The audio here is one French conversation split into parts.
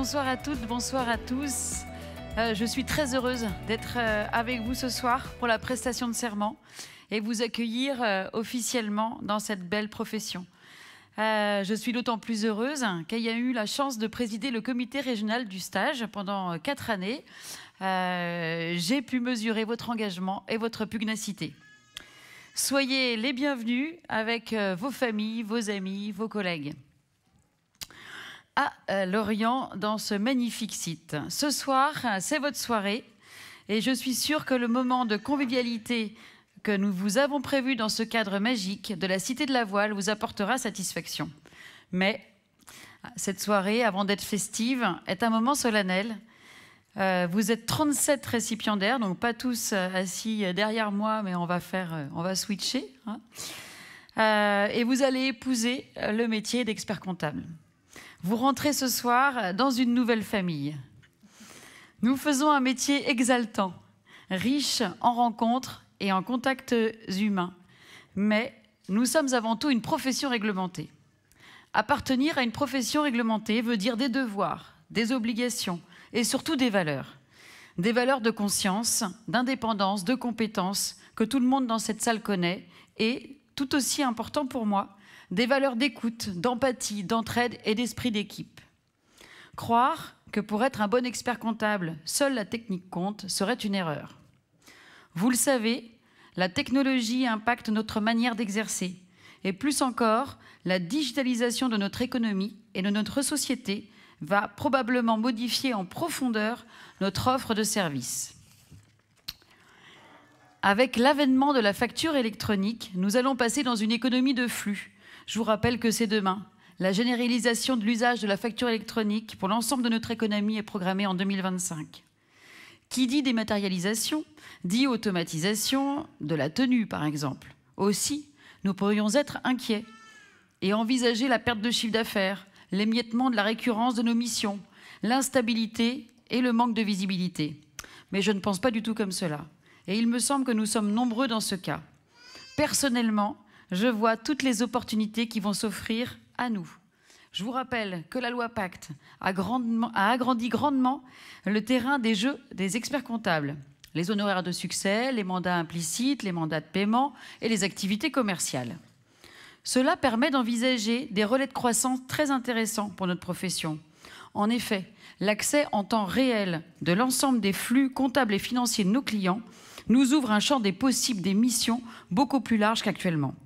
Bonsoir à toutes, bonsoir à tous. Je suis très heureuse d'être avec vous ce soir pour la prestation de serment et vous accueillir officiellement dans cette belle profession. Je suis d'autant plus heureuse qu'ayant eu la chance de présider le comité régional du stage pendant 4 années, j'ai pu mesurer votre engagement et votre pugnacité. Soyez les bienvenus avec vos familles, vos amis, vos collègues. À Lorient, dans ce magnifique site. Ce soir, c'est votre soirée et je suis sûre que le moment de convivialité que nous vous avons prévu dans ce cadre magique de la Cité de la Voile vous apportera satisfaction. Mais cette soirée, avant d'être festive, est un moment solennel. Vous êtes 37 récipiendaires, donc pas tous assis derrière moi, mais on va switcher. Et vous allez épouser le métier d'expert comptable. Vous rentrez ce soir dans une nouvelle famille. Nous faisons un métier exaltant, riche en rencontres et en contacts humains. Mais nous sommes avant tout une profession réglementée. Appartenir à une profession réglementée veut dire des devoirs, des obligations et surtout des valeurs. Des valeurs de conscience, d'indépendance, de compétence que tout le monde dans cette salle connaît et, tout aussi important pour moi, des valeurs d'écoute, d'empathie, d'entraide et d'esprit d'équipe. Croire que pour être un bon expert comptable, seule la technique compte serait une erreur. Vous le savez, la technologie impacte notre manière d'exercer et plus encore, la digitalisation de notre économie et de notre société va probablement modifier en profondeur notre offre de services. Avec l'avènement de la facture électronique, nous allons passer dans une économie de flux. Je vous rappelle que c'est demain. La généralisation de l'usage de la facture électronique pour l'ensemble de notre économie est programmée en 2025. Qui dit dématérialisation, dit automatisation de la tenue, par exemple. Aussi, nous pourrions être inquiets et envisager la perte de chiffre d'affaires, l'émiettement de la récurrence de nos missions, l'instabilité et le manque de visibilité. Mais je ne pense pas du tout comme cela. Et il me semble que nous sommes nombreux dans ce cas. Personnellement, je vois toutes les opportunités qui vont s'offrir à nous. Je vous rappelle que la loi Pacte a agrandi grandement le terrain des jeux des experts comptables. Les honoraires de succès, les mandats implicites, les mandats de paiement et les activités commerciales. Cela permet d'envisager des relais de croissance très intéressants pour notre profession. En effet, l'accès en temps réel de l'ensemble des flux comptables et financiers de nos clients nous ouvre un champ des possibles des missions beaucoup plus large qu'actuellement.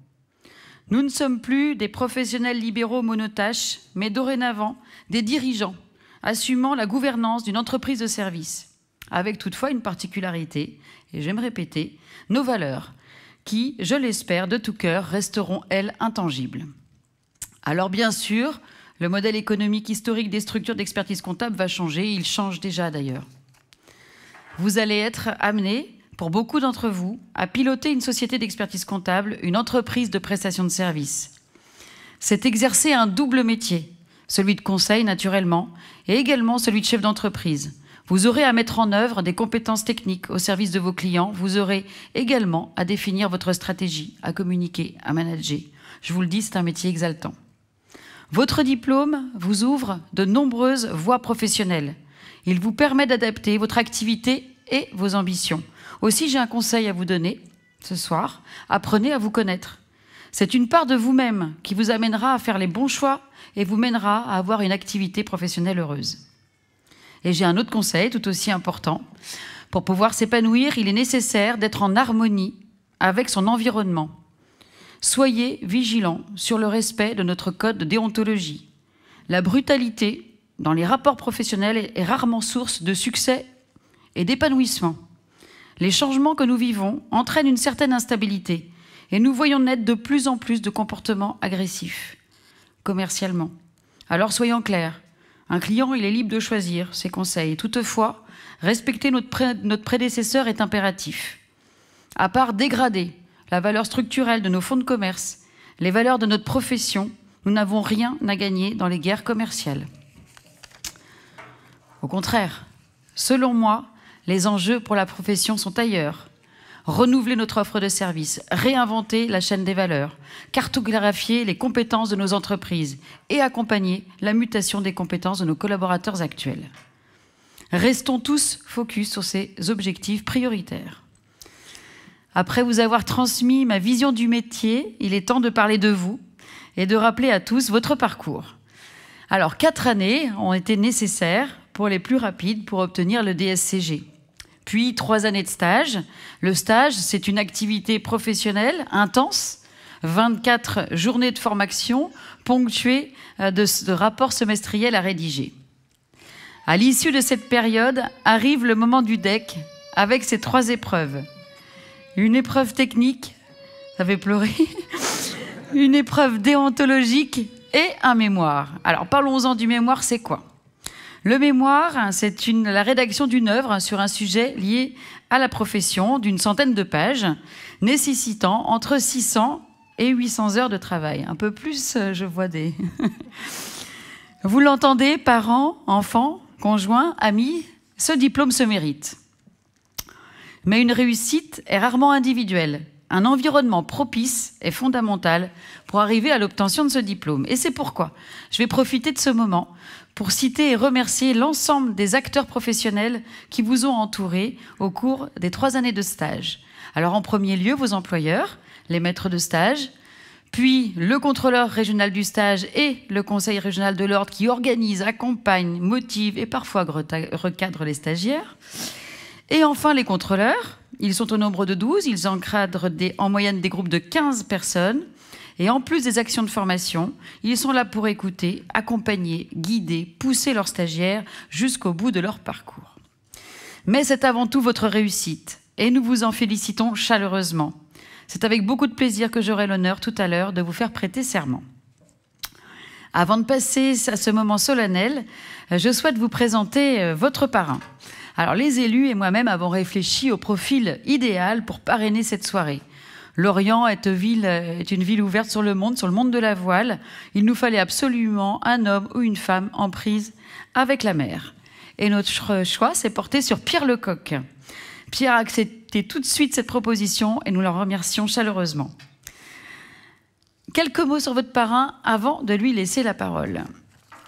Nous ne sommes plus des professionnels libéraux monotâches, mais dorénavant des dirigeants assumant la gouvernance d'une entreprise de service, avec toutefois une particularité, et je vais me répéter, nos valeurs, qui, je l'espère, de tout cœur, resteront, elles, intangibles. Alors bien sûr, le modèle économique historique des structures d'expertise comptable va changer, il change déjà d'ailleurs. Vous allez être amenés, pour beaucoup d'entre vous, à piloter une société d'expertise comptable, une entreprise de prestation de services. C'est exercer un double métier, celui de conseil naturellement, et également celui de chef d'entreprise. Vous aurez à mettre en œuvre des compétences techniques au service de vos clients, vous aurez également à définir votre stratégie, à communiquer, à manager. Je vous le dis, c'est un métier exaltant. Votre diplôme vous ouvre de nombreuses voies professionnelles. Il vous permet d'adapter votre activité et vos ambitions. Aussi, j'ai un conseil à vous donner ce soir. Apprenez à vous connaître. C'est une part de vous-même qui vous amènera à faire les bons choix et vous mènera à avoir une activité professionnelle heureuse. Et j'ai un autre conseil tout aussi important. Pour pouvoir s'épanouir, il est nécessaire d'être en harmonie avec son environnement. Soyez vigilants sur le respect de notre code de déontologie. La brutalité dans les rapports professionnels est rarement source de succès et d'épanouissement. Les changements que nous vivons entraînent une certaine instabilité et nous voyons naître de plus en plus de comportements agressifs, commercialement. Alors soyons clairs, un client il est libre de choisir ses conseils. Toutefois, respecter notre prédécesseur est impératif. À part dégrader la valeur structurelle de nos fonds de commerce, les valeurs de notre profession, nous n'avons rien à gagner dans les guerres commerciales. Au contraire, selon moi, les enjeux pour la profession sont ailleurs. renouveler notre offre de services, réinventer la chaîne des valeurs, cartographier les compétences de nos entreprises et accompagner la mutation des compétences de nos collaborateurs actuels. Restons tous focus sur ces objectifs prioritaires. Après vous avoir transmis ma vision du métier, il est temps de parler de vous et de rappeler à tous votre parcours. Alors, 4 années ont été nécessaires pour les plus rapides pour obtenir le DSCG. Puis 3 années de stage. Le stage, c'est une activité professionnelle intense, 24 journées de formation ponctuées de rapports semestriels à rédiger. À l'issue de cette période, arrive le moment du DEC avec ses 3 épreuves. Une épreuve technique, ça fait pleurer, une épreuve déontologique et un mémoire. Alors parlons-en du mémoire, c'est quoi ? Le mémoire, c'est la rédaction d'une œuvre sur un sujet lié à la profession d'une centaine de pages, nécessitant entre 600 et 800 heures de travail. Un peu plus, je vois des... Vous l'entendez, parents, enfants, conjoints, amis, ce diplôme se mérite. Mais une réussite est rarement individuelle. Un environnement propice est fondamental pour arriver à l'obtention de ce diplôme. Et c'est pourquoi je vais profiter de ce moment pour citer et remercier l'ensemble des acteurs professionnels qui vous ont entouré au cours des 3 années de stage. Alors en premier lieu, vos employeurs, les maîtres de stage, puis le contrôleur régional du stage et le conseil régional de l'ordre qui organise, accompagne, motive et parfois recadre les stagiaires. Et enfin, les contrôleurs, ils sont au nombre de 12, ils encadrent en moyenne des groupes de 15 personnes. Et en plus des actions de formation, ils sont là pour écouter, accompagner, guider, pousser leurs stagiaires jusqu'au bout de leur parcours. Mais c'est avant tout votre réussite, et nous vous en félicitons chaleureusement. C'est avec beaucoup de plaisir que j'aurai l'honneur tout à l'heure de vous faire prêter serment. Avant de passer à ce moment solennel, je souhaite vous présenter votre parrain. Alors, les élus et moi-même avons réfléchi au profil idéal pour parrainer cette soirée. Lorient est une ville ouverte sur le monde de la voile. Il nous fallait absolument un homme ou une femme en prise avec la mer. Et notre choix s'est porté sur Pierre Lecoq. Pierre a accepté tout de suite cette proposition et nous le remercions chaleureusement. Quelques mots sur votre parrain avant de lui laisser la parole.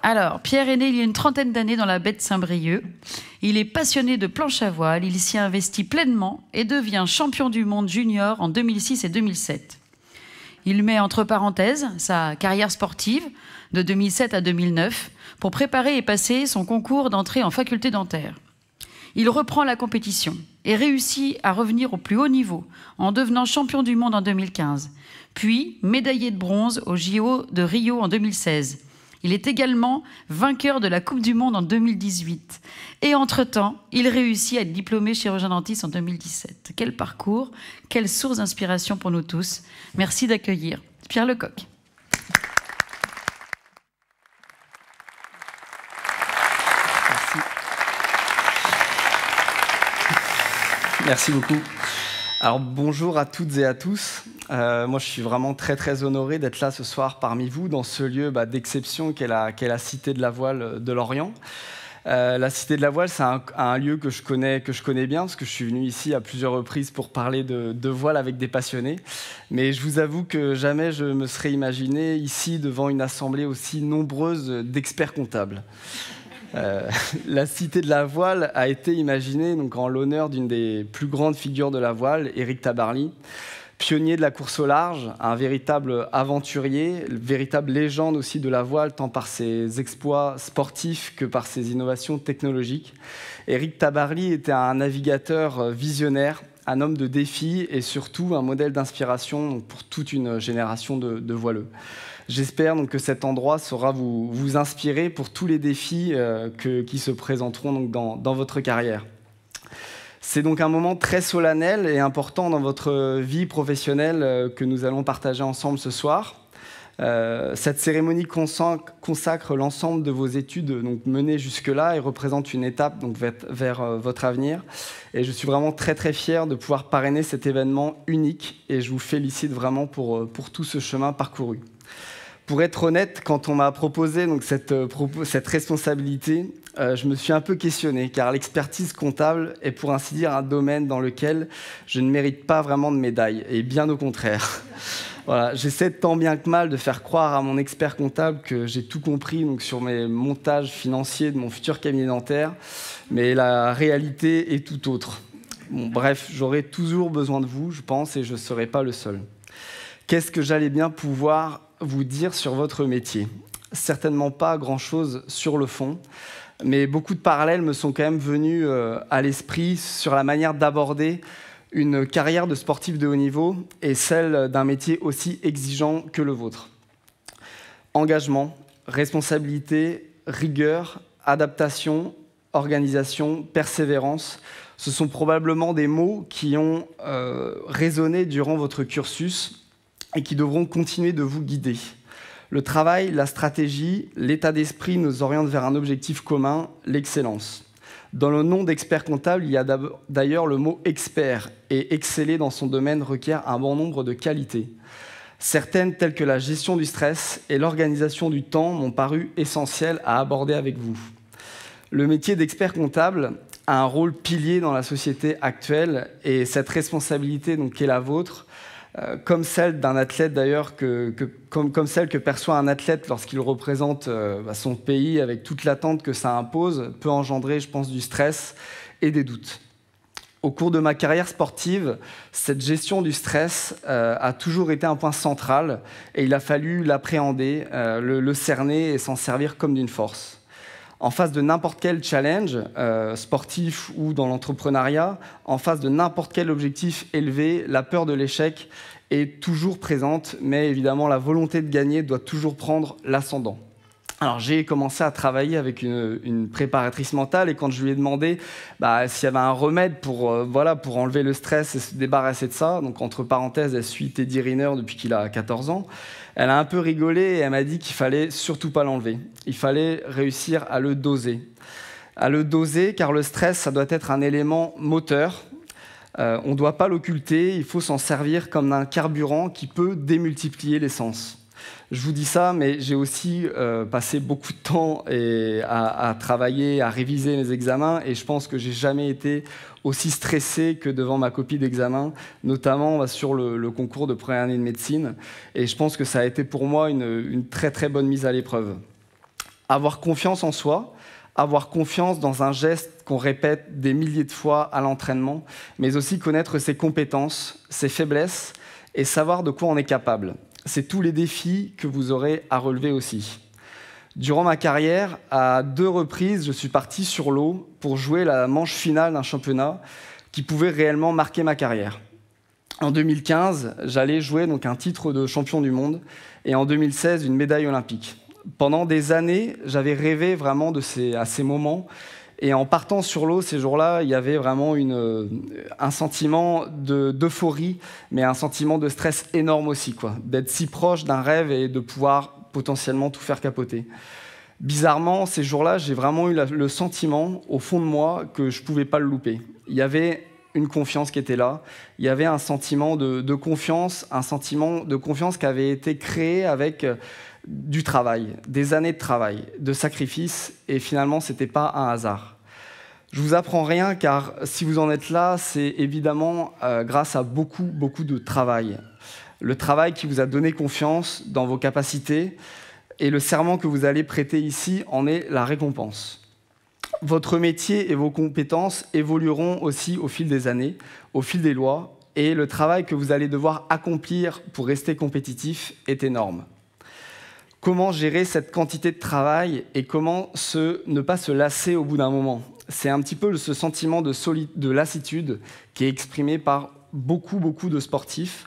Alors, Pierre est né il y a une 30aine d'années dans la baie de Saint-Brieuc. Il est passionné de planche à voile, il s'y investit pleinement et devient champion du monde junior en 2006 et 2007. Il met entre parenthèses sa carrière sportive de 2007 à 2009 pour préparer et passer son concours d'entrée en faculté dentaire. Il reprend la compétition et réussit à revenir au plus haut niveau en devenant champion du monde en 2015, puis médaillé de bronze aux JO de Rio en 2016. Il est également vainqueur de la Coupe du Monde en 2018. Et entre-temps, il réussit à être diplômé chirurgien dentiste en 2017. Quel parcours, quelle source d'inspiration pour nous tous. Merci d'accueillir Pierre Lecoq. Merci. Merci beaucoup. Alors bonjour à toutes et à tous. Moi je suis vraiment très honoré d'être là ce soir parmi vous dans ce lieu d'exception qu'est la Cité de la Voile de Lorient. La Cité de la Voile, c'est un lieu que je connais bien parce que je suis venu ici à plusieurs reprises pour parler de voile avec des passionnés. Mais je vous avoue que jamais je me serais imaginé ici devant une assemblée aussi nombreuse d'experts comptables. La Cité de la Voile a été imaginée donc, en l'honneur d'une des plus grandes figures de la voile, Éric Tabarly, pionnier de la course au large, un véritable aventurier, véritable légende aussi de la voile, tant par ses exploits sportifs que par ses innovations technologiques. Éric Tabarly était un navigateur visionnaire, un homme de défi et surtout un modèle d'inspiration pour toute une génération de voileux. J'espère donc que cet endroit saura vous inspirer pour tous les défis qui se présenteront donc dans votre carrière. C'est donc un moment très solennel et important dans votre vie professionnelle que nous allons partager ensemble ce soir. Cette cérémonie consacre l'ensemble de vos études donc, menées jusque-là et représente une étape donc, vers votre avenir. Et je suis vraiment très fier de pouvoir parrainer cet événement unique et je vous félicite vraiment pour tout ce chemin parcouru. Pour être honnête, quand on m'a proposé donc, cette responsabilité, je me suis un peu questionné, car l'expertise comptable est pour ainsi dire un domaine dans lequel je ne mérite pas vraiment de médaille, et bien au contraire. Voilà, j'essaie tant bien que mal de faire croire à mon expert comptable que j'ai tout compris donc, sur mes montages financiers de mon futur cabinet dentaire, mais la réalité est tout autre. Bon, bref, j'aurai toujours besoin de vous, je pense, et je ne serai pas le seul. Qu'est-ce que j'allais bien pouvoir vous dire sur votre métier ? Certainement pas grand-chose sur le fond, mais beaucoup de parallèles me sont quand même venus à l'esprit sur la manière d'aborder une carrière de sportif de haut niveau et celle d'un métier aussi exigeant que le vôtre. Engagement, responsabilité, rigueur, adaptation, organisation, persévérance, ce sont probablement des mots qui ont résonné durant votre cursus et qui devront continuer de vous guider. Le travail, la stratégie, l'état d'esprit nous orientent vers un objectif commun, l'excellence. Dans le nom d'expert comptable, il y a d'ailleurs le mot « expert » et exceller dans son domaine requiert un bon nombre de qualités. Certaines, telles que la gestion du stress et l'organisation du temps, m'ont paru essentielles à aborder avec vous. Le métier d'expert comptable a un rôle pilier dans la société actuelle et cette responsabilité donc, qui est la vôtre, comme celle d'un athlète d'ailleurs, comme celle que perçoit un athlète lorsqu'il représente son pays avec toute l'attente que ça impose, peut engendrer, je pense, du stress et des doutes. Au cours de ma carrière sportive, cette gestion du stress a toujours été un point central et il a fallu l'appréhender, le cerner et s'en servir comme d'une force. En face de n'importe quel challenge, sportif ou dans l'entrepreneuriat, en face de n'importe quel objectif élevé, la peur de l'échec est toujours présente, mais évidemment la volonté de gagner doit toujours prendre l'ascendant. Alors j'ai commencé à travailler avec une préparatrice mentale et quand je lui ai demandé s'il y avait un remède pour enlever le stress et se débarrasser de ça, donc entre parenthèses, elle suit Teddy Riner depuis qu'il a 14 ans, elle a un peu rigolé et elle m'a dit qu'il fallait surtout pas l'enlever. Il fallait réussir à le doser. À le doser car le stress, ça doit être un élément moteur. On ne doit pas l'occulter, il faut s'en servir comme d'un carburant qui peut démultiplier l'essence. Je vous dis ça, mais j'ai aussi passé beaucoup de temps à travailler, à réviser mes examens, et je pense que j'ai jamais été aussi stressé que devant ma copie d'examen, notamment sur le concours de première année de médecine. Et je pense que ça a été pour moi une très très bonne mise à l'épreuve. Avoir confiance en soi, avoir confiance dans un geste qu'on répète des milliers de fois à l'entraînement, mais aussi connaître ses compétences, ses faiblesses, et savoir de quoi on est capable. C'est tous les défis que vous aurez à relever aussi. Durant ma carrière, à 2 reprises, je suis parti sur l'eau pour jouer la manche finale d'un championnat qui pouvait réellement marquer ma carrière. En 2015, j'allais jouer donc un titre de champion du monde et en 2016, une médaille olympique. Pendant des années, j'avais rêvé vraiment à ces moments. Et en partant sur l'eau, ces jours-là, il y avait vraiment un sentiment d'euphorie, mais un sentiment de stress énorme aussi, d'être si proche d'un rêve et de pouvoir potentiellement tout faire capoter. Bizarrement, ces jours-là, j'ai vraiment eu le sentiment, au fond de moi, que je ne pouvais pas le louper. Il y avait une confiance qui était là, il y avait un sentiment de confiance, un sentiment de confiance qui avait été créé avec du travail, des années de travail, de sacrifice, et finalement, ce n'était pas un hasard. Je ne vous apprends rien, car si vous en êtes là, c'est évidemment grâce à beaucoup de travail. Le travail qui vous a donné confiance dans vos capacités, et le serment que vous allez prêter ici en est la récompense. Votre métier et vos compétences évolueront aussi au fil des années, au fil des lois, et le travail que vous allez devoir accomplir pour rester compétitif est énorme. Comment gérer cette quantité de travail et comment ne pas se lasser au bout d'un moment? C'est un petit peu ce sentiment de lassitude qui est exprimé par beaucoup de sportifs.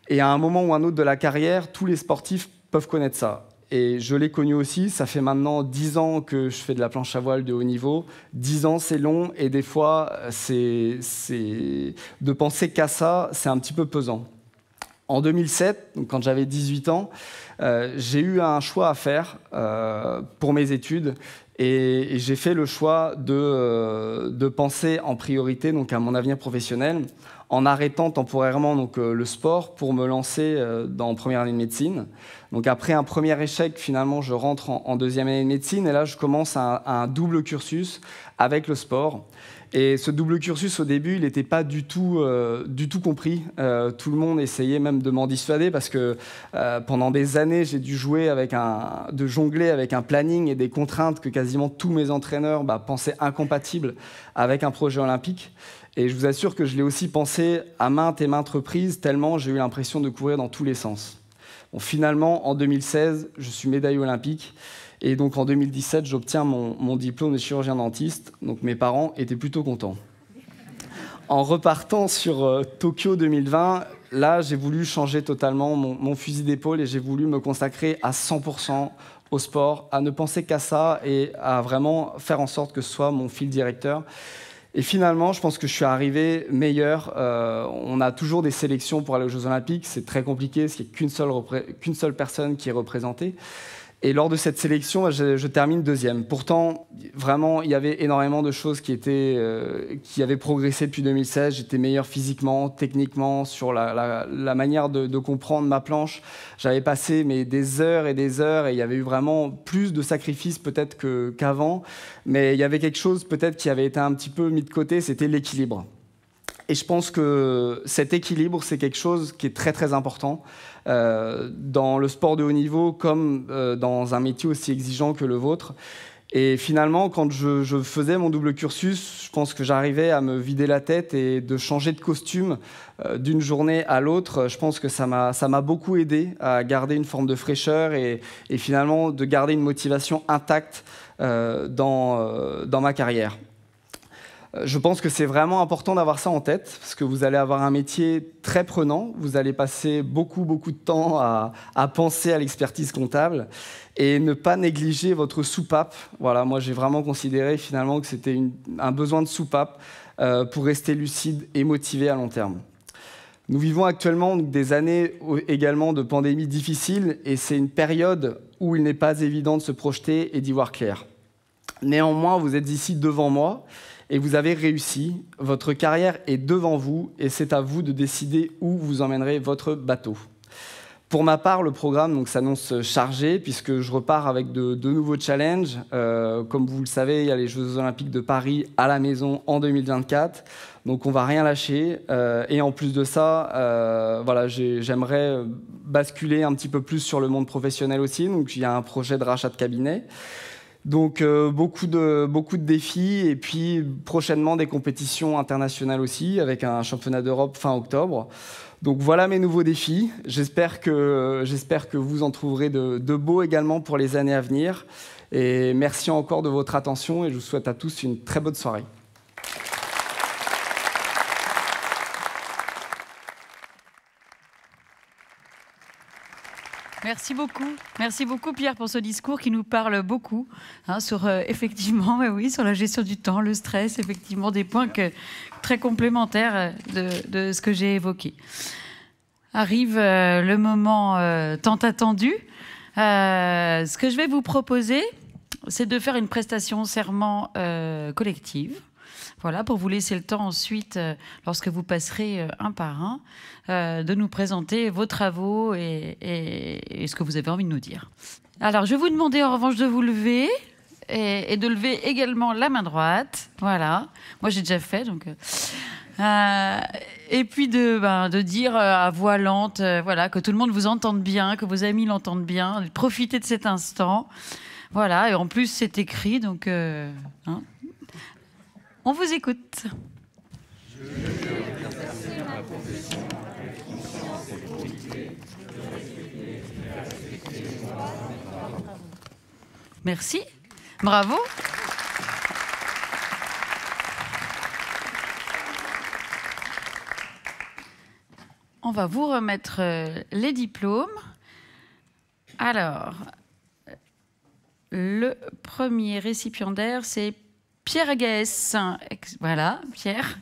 Et à un moment ou un autre de la carrière, tous les sportifs peuvent connaître ça. Et je l'ai connu aussi, ça fait maintenant 10 ans que je fais de la planche à voile de haut niveau. 10 ans, c'est long et des fois, de penser qu'à ça, c'est un petit peu pesant. En 2007, donc quand j'avais 18 ans, j'ai eu un choix à faire pour mes études. Et j'ai fait le choix de penser en priorité donc, à mon avenir professionnel, en arrêtant temporairement donc, le sport pour me lancer en première année de médecine. Donc, après un premier échec, finalement, je rentre en deuxième année de médecine. Et là, je commence un double cursus avec le sport. Et ce double cursus, au début, il n'était pas du tout compris. Tout le monde essayait même de m'en dissuader parce que pendant des années, j'ai dû jongler avec un planning et des contraintes que quasiment tous mes entraîneurs pensaient incompatibles avec un projet olympique. Et je vous assure que je l'ai aussi pensé à maintes et maintes reprises, tellement j'ai eu l'impression de courir dans tous les sens. Bon, finalement, en 2016, je suis médaillé olympique. Et donc en 2017, j'obtiens mon diplôme de chirurgien dentiste. Donc mes parents étaient plutôt contents. En repartant sur Tokyo 2020, là, j'ai voulu changer totalement mon fusil d'épaule et j'ai voulu me consacrer à 100% au sport, à ne penser qu'à ça et à vraiment faire en sorte que ce soit mon fil directeur. Et finalement, je pense que je suis arrivé meilleur. On a toujours des sélections pour aller aux Jeux Olympiques. C'est très compliqué parce qu'il n'y a qu'une seule personne qui est représentée. Et lors de cette sélection, je termine deuxième. Pourtant, vraiment, il y avait énormément de choses qui avaient progressé depuis 2016. J'étais meilleur physiquement, techniquement, sur la manière de comprendre ma planche. J'avais passé des heures et il y avait eu vraiment plus de sacrifices peut-être qu'avant. Mais il y avait quelque chose peut-être qui avait été un petit peu mis de côté, c'était l'équilibre. Et je pense que cet équilibre, c'est quelque chose qui est très, très important dans le sport de haut niveau comme dans un métier aussi exigeant que le vôtre. Et finalement, quand je faisais mon double cursus, je pense que j'arrivais à me vider la tête et de changer de costume d'une journée à l'autre. Je pense que ça m'a beaucoup aidé à garder une forme de fraîcheur et finalement de garder une motivation intacte dans ma carrière. Je pense que c'est vraiment important d'avoir ça en tête, parce que vous allez avoir un métier très prenant, vous allez passer beaucoup de temps à penser à l'expertise comptable et ne pas négliger votre soupape. Voilà, moi j'ai vraiment considéré finalement que c'était un besoin de soupape pour rester lucide et motivé à long terme. Nous vivons actuellement des années également de pandémie difficiles et c'est une période où il n'est pas évident de se projeter et d'y voir clair. Néanmoins, vous êtes ici devant moi et vous avez réussi. Votre carrière est devant vous et c'est à vous de décider où vous emmènerez votre bateau. Pour ma part, le programme s'annonce chargé puisque je repars avec de nouveaux challenges. Comme vous le savez, il y a les Jeux Olympiques de Paris à la maison en 2024. Donc on ne va rien lâcher. Et en plus de ça, voilà, j'aimerais basculer un petit peu plus sur le monde professionnel aussi. Donc il y a un projet de rachat de cabinet. Donc beaucoup de défis et puis prochainement des compétitions internationales aussi avec un championnat d'Europe fin octobre. Donc voilà mes nouveaux défis. J'espère que vous en trouverez de beaux également pour les années à venir. Et merci encore de votre attention et je vous souhaite à tous une très bonne soirée. Merci beaucoup Pierre pour ce discours qui nous parle beaucoup sur effectivement, oui, sur la gestion du temps, le stress, effectivement des points très complémentaires de ce que j'ai évoqué. Arrive le moment tant attendu. Ce que je vais vous proposer, c'est de faire une prestation serment collective. Voilà, pour vous laisser le temps ensuite, lorsque vous passerez un par un, de nous présenter vos travaux et ce que vous avez envie de nous dire. Alors, je vais vous demander en revanche de vous lever et de lever également la main droite. Voilà, moi j'ai déjà fait, donc... et puis de dire à voix lente, voilà, que tout le monde vous entende bien, que vos amis l'entendent bien, de profiter de cet instant. Voilà, et en plus c'est écrit, donc... On vous écoute. Merci. Bravo. On va vous remettre les diplômes. Alors, le premier récipiendaire, c'est Pierre Agaès. Voilà, Pierre.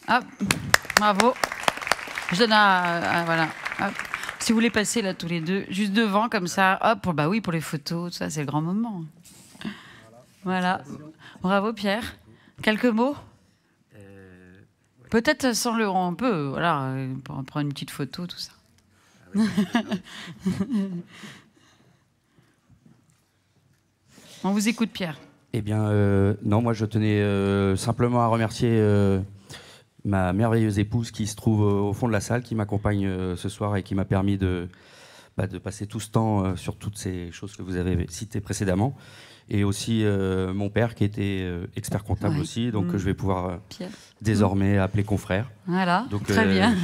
Ah, bravo. Je donne voilà. Hop. Si vous voulez passer là tous les deux, juste devant comme ça, hop, bah oui, pour les photos, tout ça, c'est le grand moment. Voilà. Bravo Pierre. Quelques mots? Peut-être sans le on peut, voilà, pour prendre une petite photo, tout ça. On vous écoute, Pierre. Eh bien, non, moi je tenais simplement à remercier ma merveilleuse épouse qui se trouve au fond de la salle, qui m'accompagne ce soir et qui m'a permis de passer tout ce temps sur toutes ces choses que vous avez citées précédemment. Et aussi mon père qui était expert comptable aussi, donc je vais pouvoir désormais appeler confrère. Voilà, donc, très bien.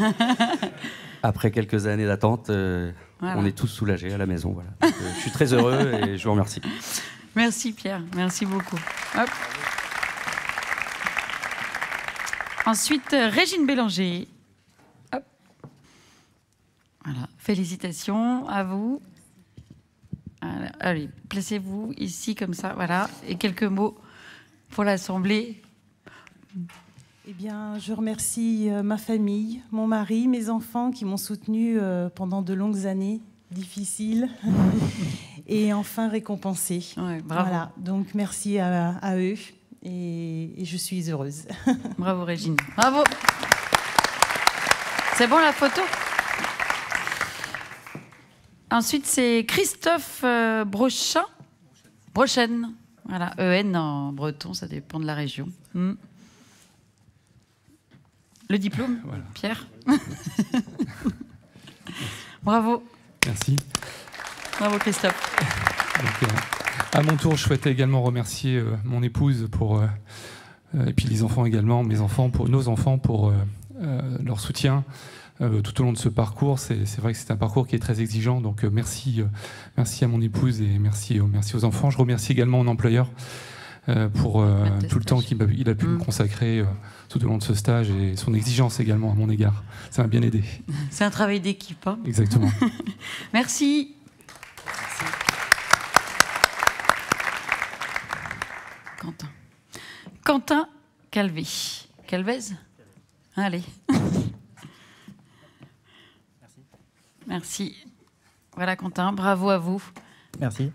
Après quelques années d'attente, voilà. On est tous soulagés à la maison. Voilà. Donc, je suis très heureux et je vous remercie. Merci Pierre, merci beaucoup. Hop. Ensuite, Régine Bélanger. Hop. Voilà. Félicitations à vous. Voilà. Allez, placez-vous ici comme ça, voilà. Et quelques mots pour l'Assemblée. Eh bien, je remercie ma famille, mon mari, mes enfants qui m'ont soutenue pendant de longues années difficiles et enfin récompensée. Ouais, bravo. Voilà, donc merci à eux et je suis heureuse. Bravo Régine. Bravo. C'est bon la photo? Ensuite, c'est Christophe Brochen. Voilà, EN en breton, ça dépend de la région. Le diplôme, voilà. Pierre. Bravo. Merci. Bravo Christophe. Donc, à mon tour, je souhaitais également remercier mon épouse et puis les enfants également, nos enfants pour leur soutien tout au long de ce parcours. C'est vrai que c'est un parcours qui est très exigeant, donc merci à mon épouse et merci aux enfants. Je remercie également mon employeur pour tout le temps qu'il a pu me consacrer tout au long de ce stage et son exigence également à mon égard. Ça m'a bien aidé. C'est un travail d'équipe. Hein. Exactement. Merci. Quentin Calvé. Calvez. Allez. Merci. Voilà Quentin, bravo à vous. Merci.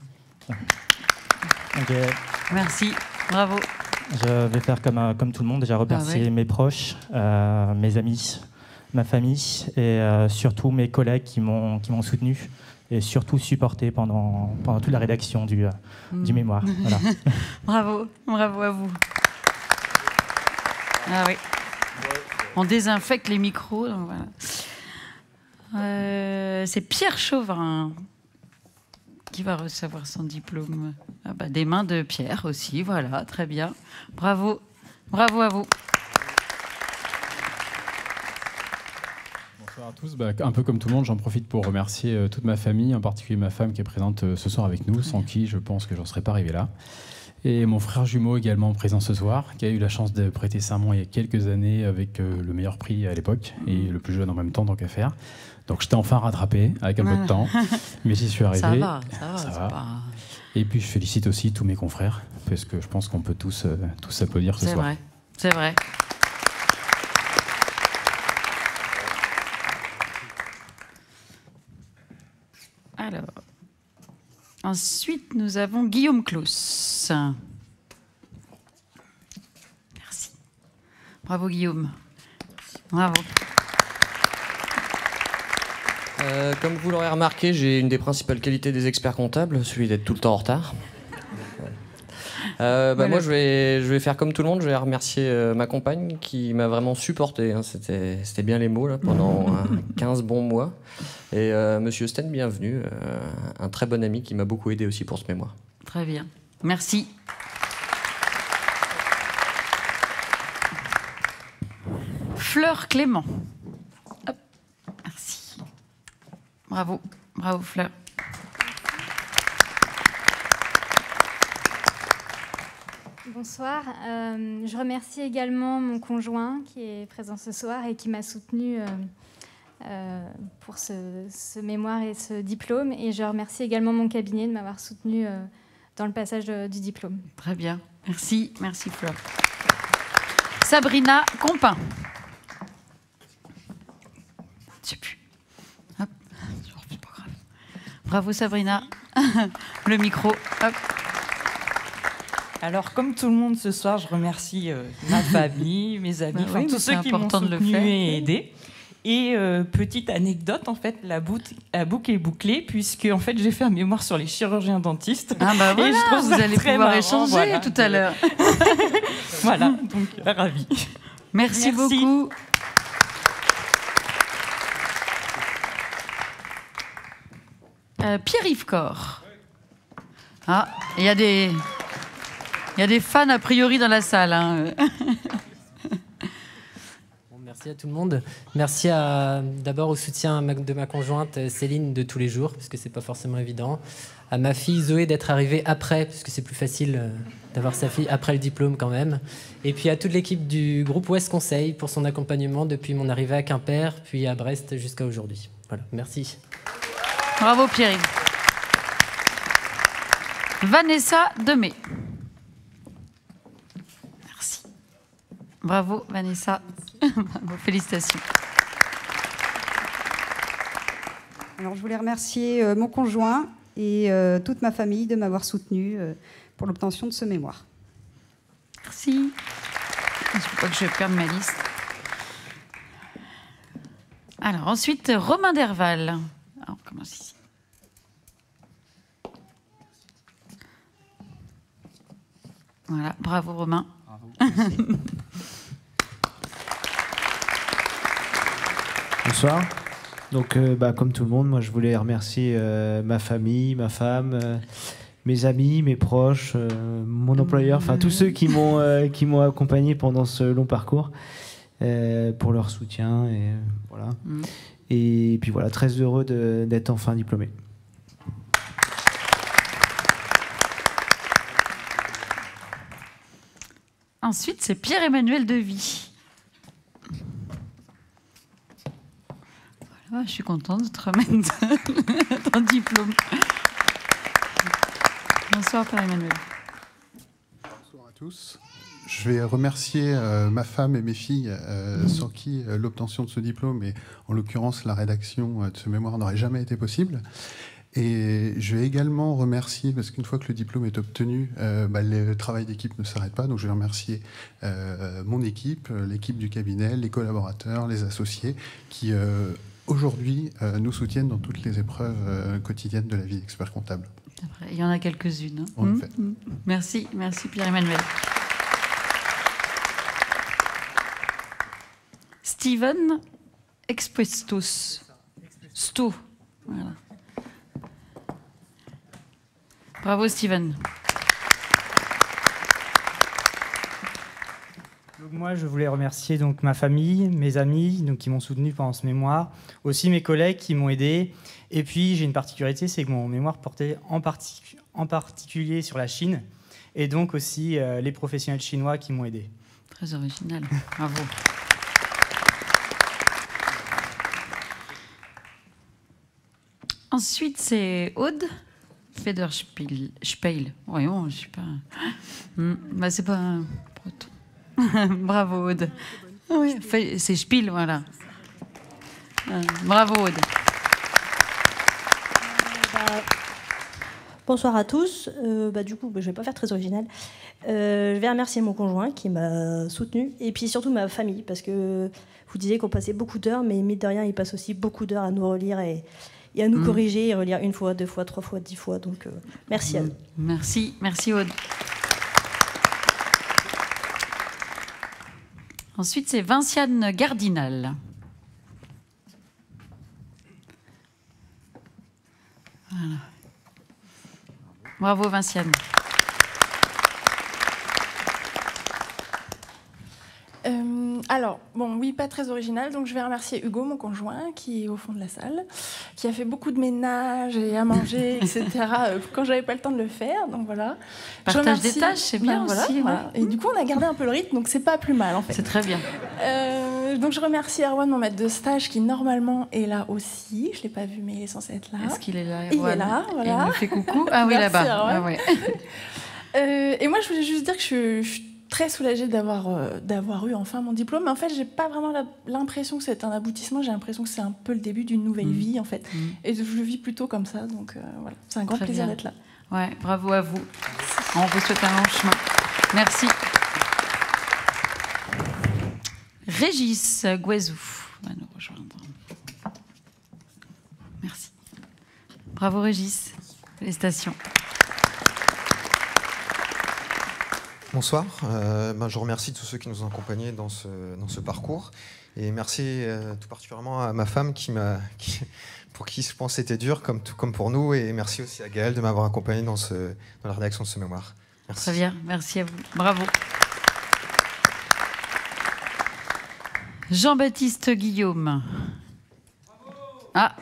Okay. Merci, bravo. Je vais faire comme tout le monde, déjà remercier mes proches, mes amis, ma famille et surtout mes collègues qui m'ont soutenu et surtout supporté pendant toute la rédaction du mémoire. Voilà. bravo à vous. Ah oui. On désinfecte les micros. Donc voilà. C'est Pierre Chauvin qui va recevoir son diplôme. Ah bah, des mains de Pierre aussi, voilà, très bien. Bravo à vous. Bonsoir à tous. Un peu comme tout le monde, j'en profite pour remercier toute ma famille, en particulier ma femme qui est présente ce soir avec nous, sans qui je pense que je n'en serais pas arrivé là. Et mon frère jumeau également présent ce soir, qui a eu la chance de prêter serment il y a quelques années avec le meilleur prix à l'époque et le plus jeune en même temps, donc à faire. Donc j'étais enfin rattrapé avec un peu de temps, mais j'y suis arrivé. Ça va. Pas... Et puis je félicite aussi tous mes confrères, parce que je pense qu'on peut tous s'applaudir ce soir. C'est vrai. Alors, ensuite, nous avons Guillaume Claus. Merci. Bravo Guillaume. Bravo. Comme vous l'aurez remarqué, j'ai une des principales qualités des experts comptables, celui d'être tout le temps en retard. Voilà. Moi, je vais faire comme tout le monde. Je vais remercier ma compagne qui m'a vraiment supporté. Hein. C'était bien les mots là, pendant 15 bons mois. Et Monsieur Sten, bienvenue. Un très bon ami qui m'a beaucoup aidé aussi pour ce mémoire. Très bien. Merci. Fleur Clément. Hop. Merci. Bravo Fleur. Bonsoir. Je remercie également mon conjoint qui est présent ce soir et qui m'a soutenue pour ce mémoire et ce diplôme. Et je remercie également mon cabinet de m'avoir soutenue dans le passage du diplôme. Très bien. Merci Fleur. Sabrina Compin. Je sais plus. Hop. Bravo Sabrina. Le micro. Hop. Alors, comme tout le monde ce soir, je remercie ma famille, mes amis, tous ceux qui m'ont soutenu et aidé. Et petite anecdote, en fait, la boucle est bouclée, puisque en fait, j'ai fait un mémoire sur les chirurgiens dentistes. Ah bah voilà, et je trouve vous allez pouvoir échanger tout à l'heure. Voilà, donc ravi. Merci beaucoup. Pierre-Yves Corr. Ah, il y a des fans a priori dans la salle. Hein. Merci à tout le monde. Merci d'abord au soutien de ma conjointe Céline de tous les jours, parce que c'est pas forcément évident. À ma fille Zoé d'être arrivée après, parce que c'est plus facile d'avoir sa fille après le diplôme quand même. Et puis à toute l'équipe du groupe Ouest Conseil pour son accompagnement depuis mon arrivée à Quimper, puis à Brest jusqu'à aujourd'hui. Voilà, merci. Bravo Pierre-Yves. Vanessa Demey. Merci. Bravo Vanessa. Bravo, félicitations. Alors, je voulais remercier mon conjoint et toute ma famille de m'avoir soutenue pour l'obtention de ce mémoire. Merci. Il ne faut pas que je perde ma liste. Alors, ensuite, Romain Derval. Alors, on commence ici. Voilà, bravo Romain. Bravo. Bonsoir. Donc, comme tout le monde, moi je voulais remercier ma famille, ma femme, mes amis, mes proches, mon employeur, enfin tous ceux qui m'ont accompagné pendant ce long parcours pour leur soutien et voilà. Et puis voilà, très heureux d'être enfin diplômé. Ensuite, c'est Pierre-Emmanuel Devy. Voilà, je suis contente de te remettre ton diplôme. Bonsoir Pierre-Emmanuel. Bonsoir à tous. Je vais remercier ma femme et mes filles sans qui l'obtention de ce diplôme et en l'occurrence la rédaction de ce mémoire n'aurait jamais été possible. Et je vais également remercier, parce qu'une fois que le diplôme est obtenu, le travail d'équipe ne s'arrête pas. Donc je vais remercier mon équipe, l'équipe du cabinet, les collaborateurs, les associés qui aujourd'hui nous soutiennent dans toutes les épreuves quotidiennes de la vie d'expert comptable. Après, il y en a quelques-unes. Hein. En effet. Merci Pierre-Emmanuel. Steven Expuestos. Sto. Voilà. Bravo Steven. Donc moi, je voulais remercier donc ma famille, mes amis donc, qui m'ont soutenu pendant ce mémoire, aussi mes collègues qui m'ont aidé. Et puis j'ai une particularité, c'est que mon mémoire portait en particulier sur la Chine, et donc aussi les professionnels chinois qui m'ont aidé. Très original. Bravo. Ensuite, c'est Aude Federspiel. Voyons, je ne sais pas. C'est pas un breton. Bravo, Aude. Oui, c'est Spiel, voilà. Bravo, Aude. Bonsoir à tous. Du coup, je ne vais pas faire très original. Je vais remercier mon conjoint qui m'a soutenu et puis surtout ma famille parce que vous disiez qu'on passait beaucoup d'heures, mais mine de rien, ils passent aussi beaucoup d'heures à nous relire et à nous corriger et relire 1 fois, 2 fois, 3 fois, 10 fois. Donc, merci à eux. Merci Aude. Ensuite, c'est Vinciane Gardinal. Voilà. Bravo Vinciane. Alors, oui, pas très original, donc je vais remercier Hugo, mon conjoint, qui est au fond de la salle, qui a fait beaucoup de ménage et à manger, etc., quand j'avais pas le temps de le faire, donc voilà. Partage des tâches, c'est bien aussi. Voilà. Et du coup, on a gardé un peu le rythme, donc c'est pas plus mal, en fait. C'est très bien. Donc je remercie Erwan, mon maître de stage, qui normalement est là aussi. Je l'ai pas vu, mais il est censé être là. Est-ce qu'il est là, Erwan? Il est là, voilà. Il me fait coucou. Ah oui, là-bas. Ah ouais. Et moi, je voulais juste dire que je suis très soulagée d'avoir eu enfin mon diplôme. Mais en fait, j'ai pas vraiment l'impression que c'est un aboutissement. J'ai l'impression que c'est un peu le début d'une nouvelle vie, en fait. Et je le vis plutôt comme ça. Donc voilà, c'est un grand plaisir d'être là. Ouais, bravo à vous. On vous souhaite un long chemin. Merci. Régis Guézou va nous rejoindre. Merci. Bravo Régis. Félicitations. Bonsoir. Je remercie tous ceux qui nous ont accompagnés dans ce parcours. Et merci tout particulièrement à ma femme pour qui je pense c'était dur, comme pour nous. Et merci aussi à Gaëlle de m'avoir accompagné dans la rédaction de ce mémoire. Merci. Très bien, merci à vous. Bravo. Jean-Baptiste Guillaume. Ah.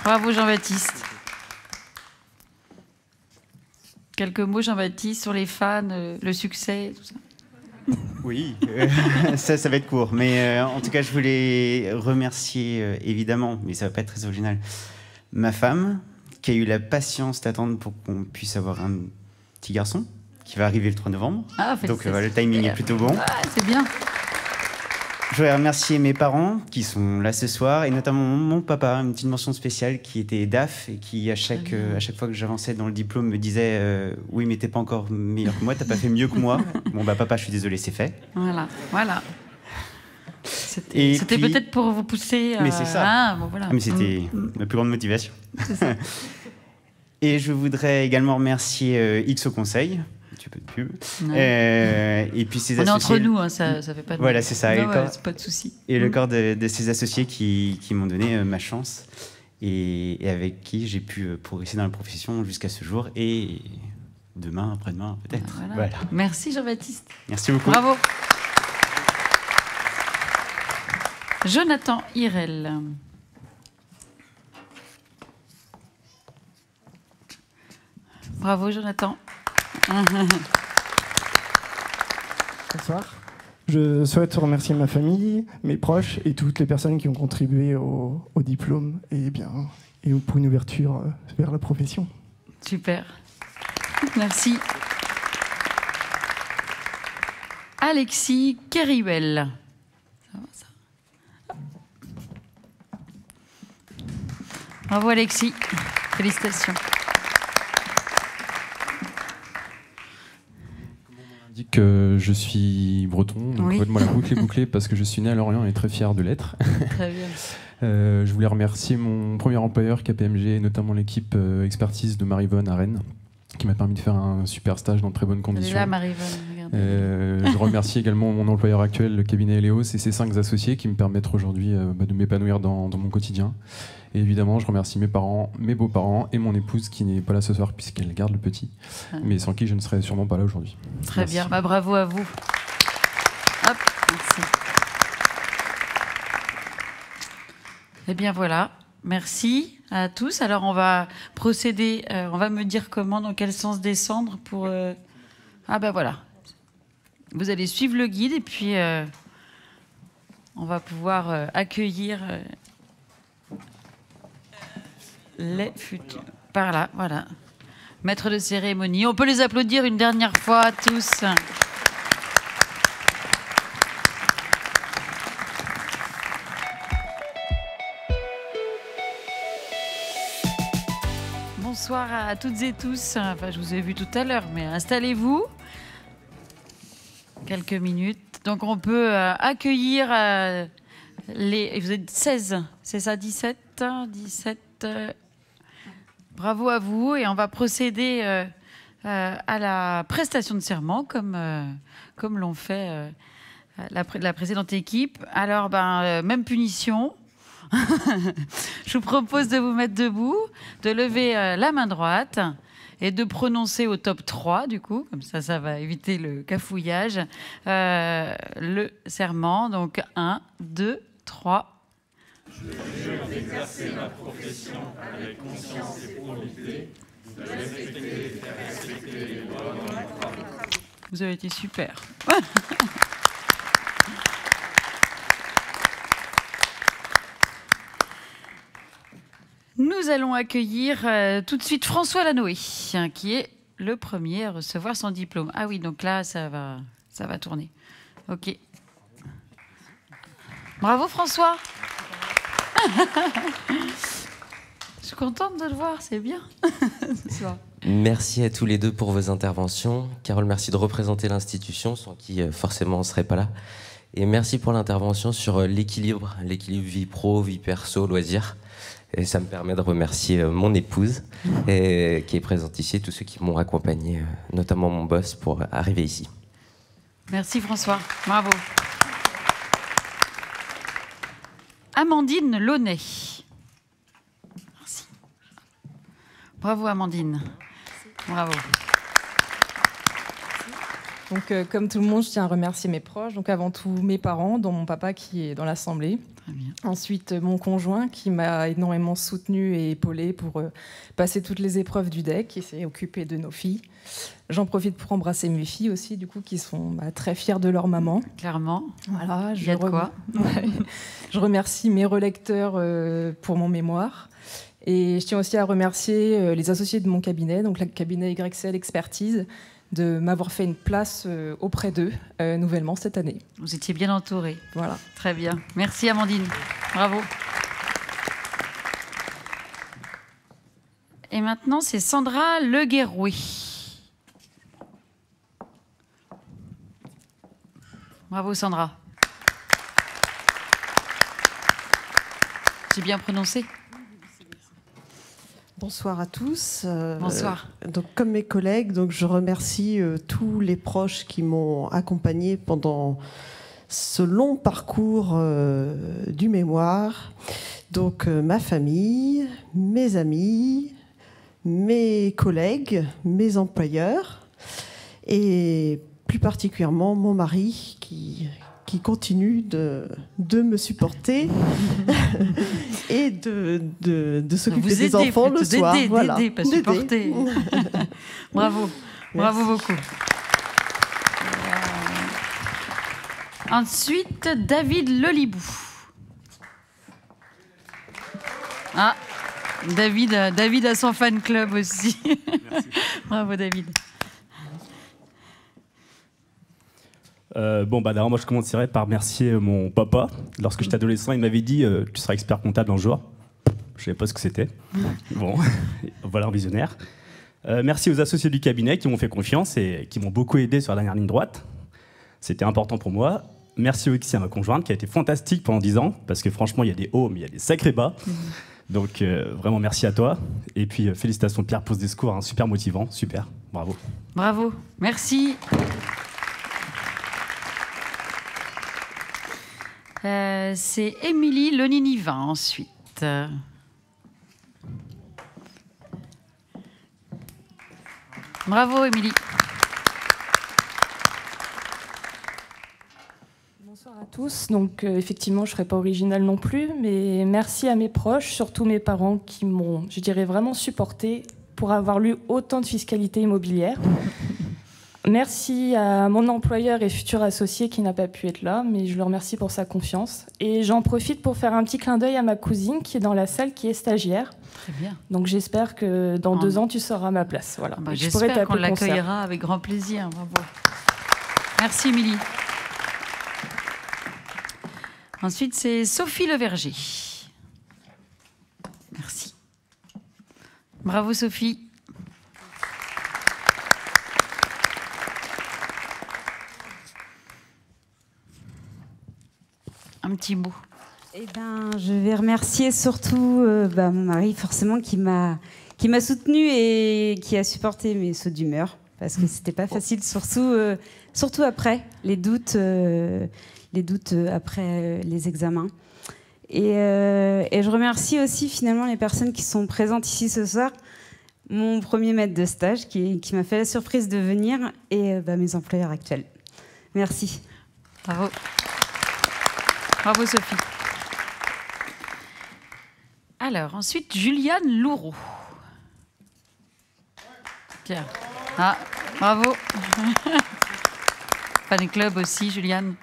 Bravo Jean-Baptiste. Quelques mots Jean-Baptiste sur les fans, le succès, tout ça. Oui, ça va être court. Mais en tout cas, je voulais remercier, évidemment, mais ça ne va pas être très original, ma femme, qui a eu la patience d'attendre pour qu'on puisse avoir un petit garçon, qui va arriver le 3 novembre. Ah, donc le timing est plutôt bon. Ah, c'est bien. Je voudrais remercier mes parents qui sont là ce soir, et notamment mon papa, une petite mention spéciale, qui était DAF et qui, à chaque fois que j'avançais dans le diplôme, me disait oui, mais t'es pas encore meilleur que moi, t'as pas fait mieux que moi. Bon, papa, je suis désolé, c'est fait. Voilà. C'était peut-être pour vous pousser. Mais c'est ça. Ah, bon, voilà. Mais c'était ma plus grande motivation. C'est ça. Et je voudrais également remercier X au conseil. Tu peux de pub. Et puis ses associés. On est entre nous, hein, ça fait pas de. Voilà, c'est ça. C'est pas de souci. Et le corps de ces associés qui m'ont donné ma chance et avec qui j'ai pu progresser dans la profession jusqu'à ce jour et demain, après-demain, peut-être. Voilà. Merci Jean-Baptiste. Merci beaucoup. Bravo. Jonathan Hirel. Bravo Jonathan. Bonsoir. Je souhaite remercier ma famille, mes proches et toutes les personnes qui ont contribué au diplôme et pour une ouverture vers la profession. Super. Merci. Alexis Keriwell. Ça va, ça. Bravo Alexis. Félicitations. Que je suis breton, donc moi la boucle est bouclée parce que je suis né à Lorient et très fier de l'être. Très bien. Je voulais remercier mon premier employeur KPMG et notamment l'équipe expertise de Marivonne à Rennes qui m'a permis de faire un super stage dans de très bonnes conditions. Elle est là, Marivonne, regardez. Je remercie également mon employeur actuel, le cabinet Eleos, et ses 5 associés qui me permettent aujourd'hui de m'épanouir dans mon quotidien. Et évidemment, je remercie mes parents, mes beaux-parents et mon épouse qui n'est pas là ce soir puisqu'elle garde le petit, mais sans qui je ne serais sûrement pas là aujourd'hui. Très bien, bravo à vous. Hop, merci. Eh bien voilà, merci à tous. Alors on va procéder, on va me dire comment, dans quel sens descendre pour... Ah ben voilà, vous allez suivre le guide et puis on va pouvoir accueillir... les futurs. Par là, voilà. Maître de cérémonie. On peut les applaudir une dernière fois, tous. Bonsoir à toutes et tous. Enfin, je vous ai vu tout à l'heure, mais installez-vous. Quelques minutes. Donc, on peut accueillir vous êtes 16, c'est ça, 17 Bravo à vous et on va procéder à la prestation de serment comme l'ont fait la précédente équipe. Alors, même punition. Je vous propose de vous mettre debout, de lever la main droite et de prononcer au top 3, du coup, comme ça va éviter le cafouillage, le serment. Donc 1, 2, 3. Je jure d'exercer ma profession avec conscience et probité, de respecter et faire respecter les lois dans les travaux. Vous avez été super. Nous allons accueillir tout de suite François Lanoé, qui est le premier à recevoir son diplôme. Ah oui, donc là, ça va tourner. OK. Bravo François. Je suis contente de le voir, c'est bien. Merci à tous les deux pour vos interventions. Carole, merci de représenter l'institution, sans qui forcément on ne serait pas là. Et merci pour l'intervention sur l'équilibre vie pro, vie perso, loisirs. Et ça me permet de remercier mon épouse qui est présente ici et tous ceux qui m'ont accompagné, notamment mon boss, pour arriver ici. Merci François, bravo. Amandine Launay. Merci. Bravo Amandine. Bravo. Donc, comme tout le monde, je tiens à remercier mes proches. Donc, avant tout, mes parents, dont mon papa qui est dans l'Assemblée. Très bien. Ensuite, mon conjoint qui m'a énormément soutenu et épaulé pour passer toutes les épreuves du DEC et s'est occupé de nos filles. J'en profite pour embrasser mes filles aussi, du coup, qui sont très fières de leur maman. Clairement. Voilà, il y a de quoi. Ouais. Je remercie mes relecteurs pour mon mémoire. Et je tiens aussi à remercier les associés de mon cabinet, donc le cabinet YCL Expertise, de m'avoir fait une place auprès d'eux nouvellement cette année. Vous étiez bien entourée. Voilà. Très bien. Merci Amandine. Bravo. Et maintenant, c'est Sandra Leguerouet. Bravo Sandra. J'ai bien prononcé ? Bonsoir à tous. Bonsoir. Donc, comme mes collègues, donc, je remercie tous les proches qui m'ont accompagné pendant ce long parcours du mémoire. Donc, ma famille, mes amis, mes collègues, mes employeurs et plus particulièrement mon mari qui continue de me supporter et de s'occuper des enfants le soir. Voilà. D'aider, pas supporter. Bravo. Bravo beaucoup. Ensuite, David Lelibou. Ah, David a son fan club aussi. Bravo David. D'abord, moi, je commencerai par remercier mon papa. Lorsque j'étais adolescent, il m'avait dit tu seras expert comptable un jour. Je ne savais pas ce que c'était. Bon, voilà un visionnaire. Merci aux associés du cabinet qui m'ont fait confiance et qui m'ont beaucoup aidé sur la dernière ligne droite. C'était important pour moi. Merci aussi à ma conjointe qui a été fantastique pendant 10 ans, parce que franchement, il y a des hauts, mais il y a des sacrés bas. Donc, vraiment, merci à toi. Et puis, félicitations Pierre pour ce discours, hein, super motivant, super, bravo. Bravo, merci. C'est Émilie Leniniva ensuite. Bravo Émilie. Bonsoir à tous. Donc effectivement, je ne serai pas originale non plus, mais merci à mes proches, surtout mes parents qui m'ont, je dirais, vraiment supportée pour avoir lu autant de fiscalité immobilière. Merci à mon employeur et futur associé qui n'a pas pu être là, mais je le remercie pour sa confiance. Et j'en profite pour faire un petit clin d'œil à ma cousine qui est dans la salle, qui est stagiaire. Très bien. Donc j'espère que dans 2 ans, tu seras à ma place. Voilà. J'espère qu'on l'accueillera avec grand plaisir. Bravo. Merci Émilie. Ensuite, c'est Sophie Leverger. Merci. Bravo Sophie. Un petit mot. Je vais remercier surtout mon mari, forcément, qui m'a soutenue et qui a supporté mes sauts d'humeur, parce que c'était pas facile, surtout après les doutes après les examens. Et je remercie aussi finalement les personnes qui sont présentes ici ce soir. Mon premier maître de stage qui m'a fait la surprise de venir et mes employeurs actuels. Merci. Bravo. Bravo Sophie. Alors, ensuite, Juliane Loureau. Tiens. Ah, bravo. Fan club aussi, Juliane.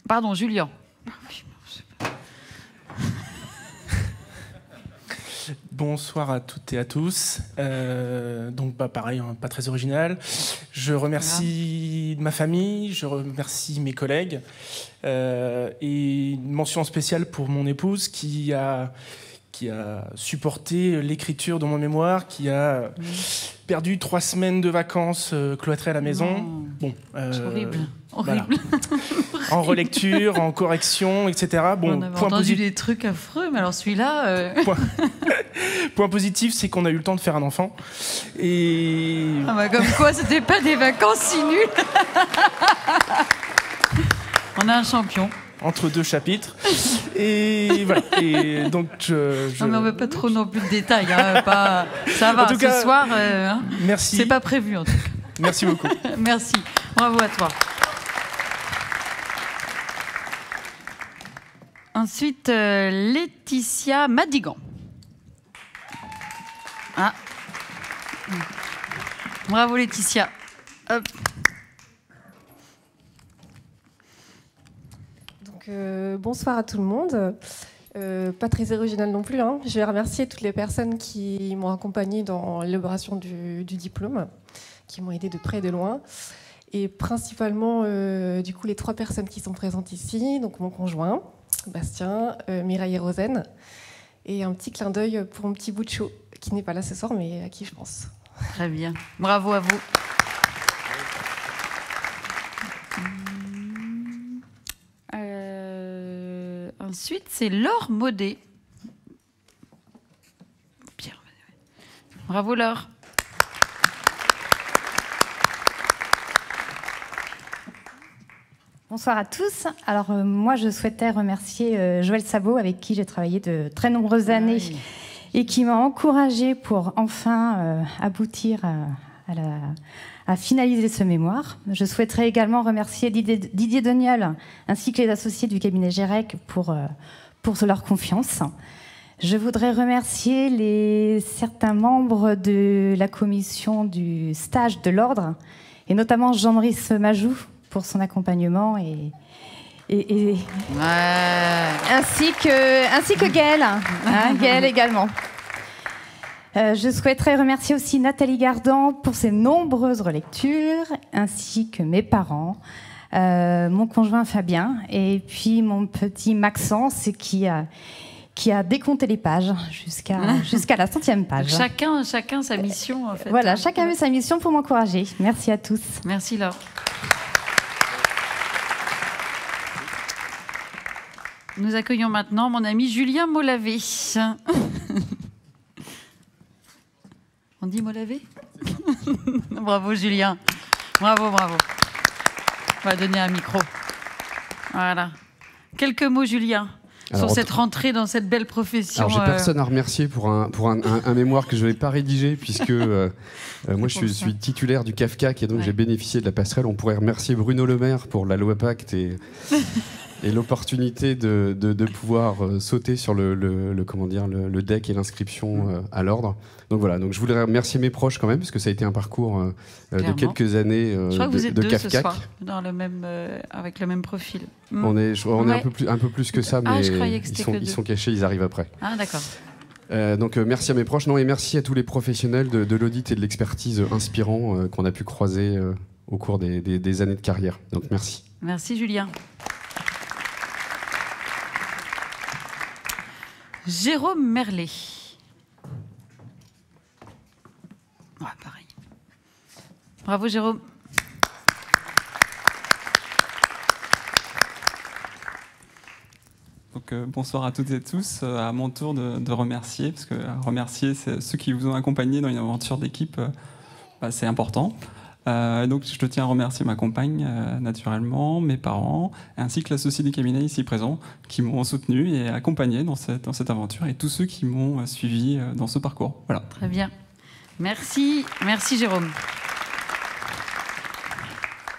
Pardon, Julien. Bonsoir à toutes et à tous. Donc pareil, hein, pas très original. Je remercie ma famille, je remercie mes collègues et une mention spéciale pour mon épouse qui a supporté l'écriture de mon mémoire, qui a perdu 3 semaines de vacances cloîtrées à la maison. Bon, horrible. Voilà. Horrible. En relecture, en correction, etc. Bon, on avait entendu des trucs affreux, mais alors celui-là... Point positif, c'est qu'on a eu le temps de faire un enfant. Et... Ah bah comme quoi, c'était pas des vacances si nulles. On a un champion. Entre 2 chapitres. Et voilà. Et donc, Non, mais on veut pas trop non plus de détails. Hein, pas... Ça va, en tout cas, ce soir, hein, merci. C'est pas prévu, en tout cas. Merci beaucoup. Merci. Bravo à toi. Ensuite, Laetitia Madigan. Ah. Bravo, Laetitia. Hop. Bonsoir à tout le monde. Pas très original non plus. Hein. Je vais remercier toutes les personnes qui m'ont accompagnée dans l'élaboration du diplôme, qui m'ont aidée de près et de loin. Et principalement, du coup, les 3 personnes qui sont présentes ici, donc mon conjoint, Bastien, Mireille et Rosen. Et un petit clin d'œil pour mon petit bout de chou, qui n'est pas là ce soir, mais à qui je pense. Très bien. Bravo à vous. Ensuite, c'est Laure Maudet. Pierre. Bravo Laure. Bonsoir à tous. Alors moi, je souhaitais remercier Joël Sabot, avec qui j'ai travaillé de très nombreuses années et qui m'a encouragée pour enfin aboutir à finaliser ce mémoire. Je souhaiterais également remercier Didier Deniol ainsi que les associés du cabinet GEREC pour leur confiance. Je voudrais remercier certains membres de la commission du stage de l'Ordre, et notamment Jean-Maurice Majou pour son accompagnement ainsi que Gaëlle, Gaëlle également. Je souhaiterais remercier aussi Nathalie Gardan pour ses nombreuses relectures, ainsi que mes parents, mon conjoint Fabien, et puis mon petit Maxence qui a décompté les pages jusqu'à la 100e page. Chacun sa mission, en fait. Voilà, chacun avait sa mission pour m'encourager. Merci à tous. Merci Laure. Nous accueillons maintenant mon ami Julien Molavé. On dit Molavé ? Bravo Julien. Bravo, bravo. On va donner un micro. Voilà. Quelques mots, Julien, sur cette rentrée dans cette belle profession. Alors, j'ai personne à remercier pour un mémoire que je n'avais pas rédigé, puisque moi, je suis titulaire du CAFCAC et donc j'ai bénéficié de la passerelle. On pourrait remercier Bruno Le Maire pour la loi Pacte et l'opportunité de pouvoir sauter sur le deck et l'inscription à l'ordre. Donc voilà, donc je voulais remercier mes proches quand même, parce que ça a été un parcours de quelques années je crois que vous êtes de deux CAFCAC. ce soir, avec le même profil. On est un peu plus que ça, mais ils sont cachés, ils arrivent après. Ah d'accord. Donc merci à mes proches, et merci à tous les professionnels de l'audit et de l'expertise inspirants qu'on a pu croiser au cours des années de carrière. Donc merci. Merci Julien. Jérôme Merlet. Ouais, pareil. Bravo Jérôme. Donc, bonsoir à toutes et tous. À mon tour de remercier, parce que remercier ceux qui vous ont accompagné dans une aventure d'équipe, c'est important. Donc je tiens à remercier ma compagne, naturellement, mes parents, ainsi que l'associé du cabinet ici présent, qui m'ont soutenu et accompagné dans cette aventure, et tous ceux qui m'ont suivi dans ce parcours. Voilà. Très bien. Merci Jérôme.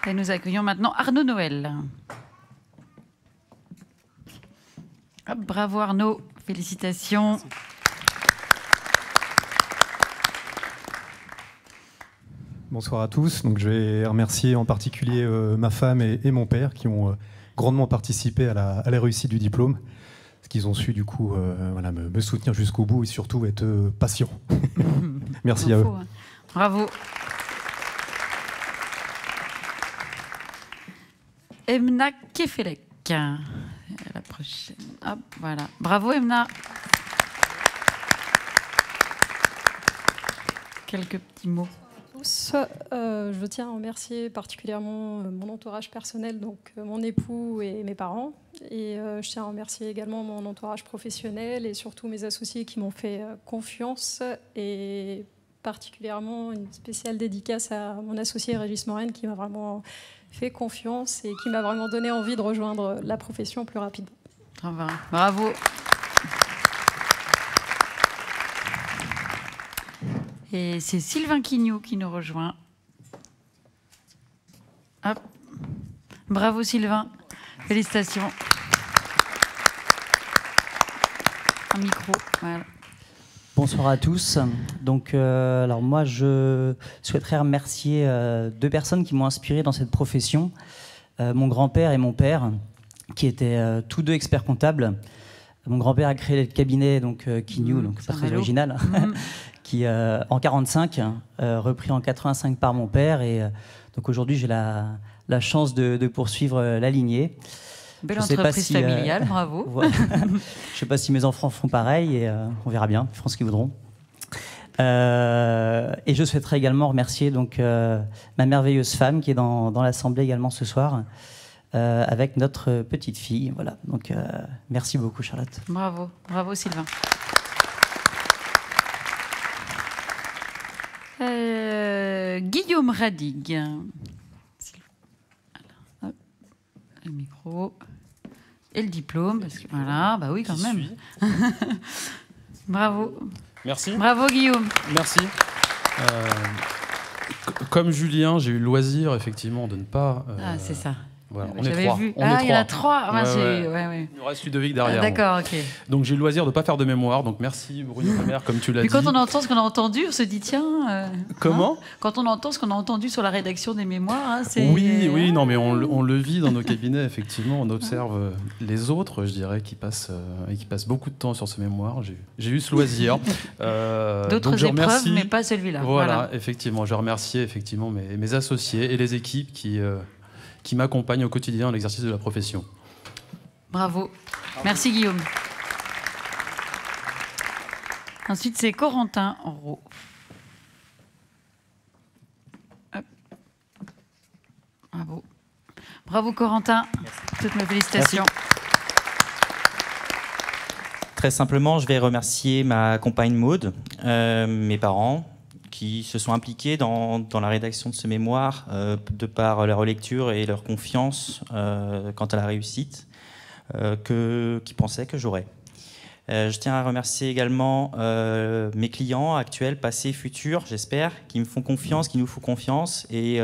Et nous accueillons maintenant Arnaud Noël. Hop, bravo Arnaud, félicitations. Merci. Bonsoir à tous. Donc, je vais remercier en particulier ma femme et mon père qui ont grandement participé à la réussite du diplôme. qu'ils ont su du coup voilà, me soutenir jusqu'au bout et surtout être patients. Merci à eux. Bravo. Emna Kefelec. La prochaine. Hop, voilà. Bravo Emna. Quelques petits mots. Je tiens à remercier particulièrement mon entourage personnel, donc mon époux et mes parents. Et je tiens à remercier également mon entourage professionnel et surtout mes associés qui m'ont fait confiance. Et particulièrement une spéciale dédicace à mon associé Régis Morène qui m'a vraiment fait confiance et qui m'a vraiment donné envie de rejoindre la profession plus rapidement. Bravo. Et c'est Sylvain Quignou qui nous rejoint. Hop. Bravo Sylvain. Félicitations. Un micro. Voilà. Bonsoir à tous. Donc, alors moi, je souhaiterais remercier deux personnes qui m'ont inspiré dans cette profession. Mon grand-père et mon père, qui étaient tous deux experts comptables. Mon grand-père a créé le cabinet Quignou, donc pas très original, qui en 45, repris en 85 par mon père. Et donc aujourd'hui, j'ai la chance de poursuivre la lignée. Belle entreprise familiale, bravo. Voilà. Je ne sais pas si mes enfants font pareil, et on verra bien, ils feront ce qu'ils voudront. Et je souhaiterais également remercier ma merveilleuse femme qui est dans l'assemblée également ce soir, avec notre petite fille. Voilà. Donc merci beaucoup Charlotte. Bravo, bravo Sylvain. Guillaume Radig. Alors, hop, le micro et le diplôme, parce que voilà, bah oui quand même. Bravo. Merci. Bravo Guillaume. Merci. Comme Julien, j'ai eu le loisir effectivement de ne pas. C'est ça. Voilà, on J'avais est trois. vu. On est il y en a trois. Ouais. Il nous reste Ludovic derrière. D'accord, ok. Donc j'ai eu le loisir de ne pas faire de mémoire. Donc merci Bruno Le Maire, comme tu l'as dit. Puis quand on entend ce qu'on a entendu, on se dit tiens. Comment quand on entend ce qu'on a entendu sur la rédaction des mémoires, c'est. Oui, non, mais on le vit dans nos cabinets effectivement. On observe les autres, je dirais, qui passent beaucoup de temps sur ce mémoire. J'ai eu ce loisir. D'autres épreuves, mais pas celui-là. Voilà, effectivement. Je remercie effectivement mes associés et les équipes qui m'accompagnent au quotidien dans l'exercice de la profession. Bravo. Merci Guillaume. Ensuite, c'est Corentin Enrault. Bravo. Bravo Corentin. Toutes mes félicitations. Merci. Très simplement, je vais remercier ma compagne Maude, mes parents, qui se sont impliqués dans la rédaction de ce mémoire de par leur relecture et leur confiance quant à la réussite qu'ils pensaient que j'aurais. Je tiens à remercier également mes clients actuels, passés, futurs, j'espère, qui me font confiance, qui nous font confiance. Et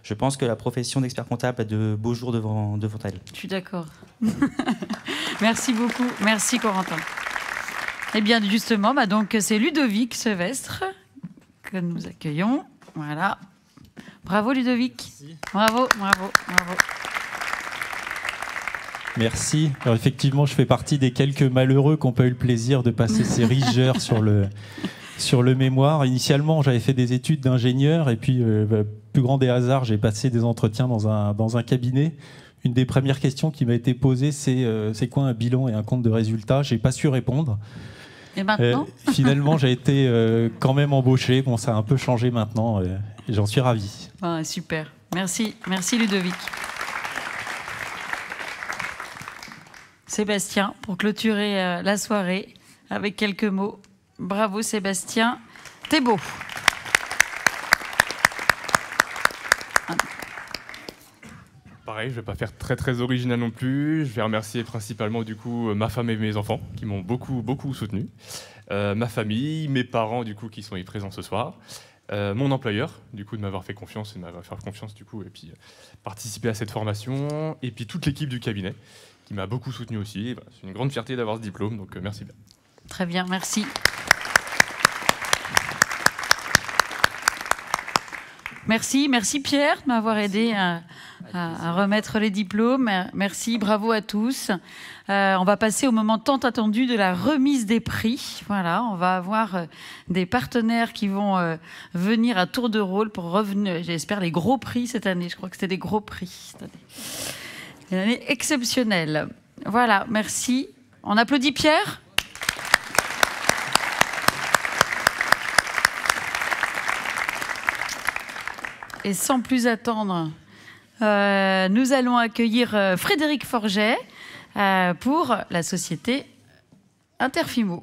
je pense que la profession d'expert comptable a de beaux jours devant elle. Je suis d'accord. Merci beaucoup. Merci Corentin. Eh bien justement, donc c'est Ludovic Sevestre que nous accueillons. Voilà. Bravo Ludovic. Merci. Bravo. Merci. Alors effectivement, je fais partie des quelques malheureux qui n'ont pas eu le plaisir de passer ces rigeurs sur le mémoire. Initialement, j'avais fait des études d'ingénieur et puis, plus grand des hasards, j'ai passé des entretiens dans un cabinet. Une des premières questions qui m'a été posée, c'est quoi un bilan et un compte de résultat ? J'ai pas su répondre. Et maintenant finalement, j'ai été quand même embauché. Bon, ça a un peu changé maintenant et j'en suis ravi. Ah, super. Merci Ludovic. Sébastien, pour clôturer la soirée avec quelques mots. Bravo Sébastien, t'es beau. Pareil, je ne vais pas faire très original non plus. Je vais remercier principalement du coup ma femme et mes enfants qui m'ont beaucoup soutenu. Ma famille, mes parents du coup qui sont présents ce soir. Mon employeur du coup de m'avoir fait confiance et de m'avoir fait confiance du coup et puis participer à cette formation. Et puis toute l'équipe du cabinet qui m'a beaucoup soutenu aussi. Voilà, c'est une grande fierté d'avoir ce diplôme, donc merci bien. Très bien, merci. Merci Pierre de m'avoir aidé à remettre les diplômes. Merci, bravo à tous. On va passer au moment tant attendu de la remise des prix. Voilà, on va avoir des partenaires qui vont venir à tour de rôle pour revenir, j'espère, les gros prix cette année. Je crois que c'était des gros prix cette année. Une année exceptionnelle. Voilà, merci. On applaudit Pierre ? Et sans plus attendre, nous allons accueillir Frédéric Forget pour la société Interfimo.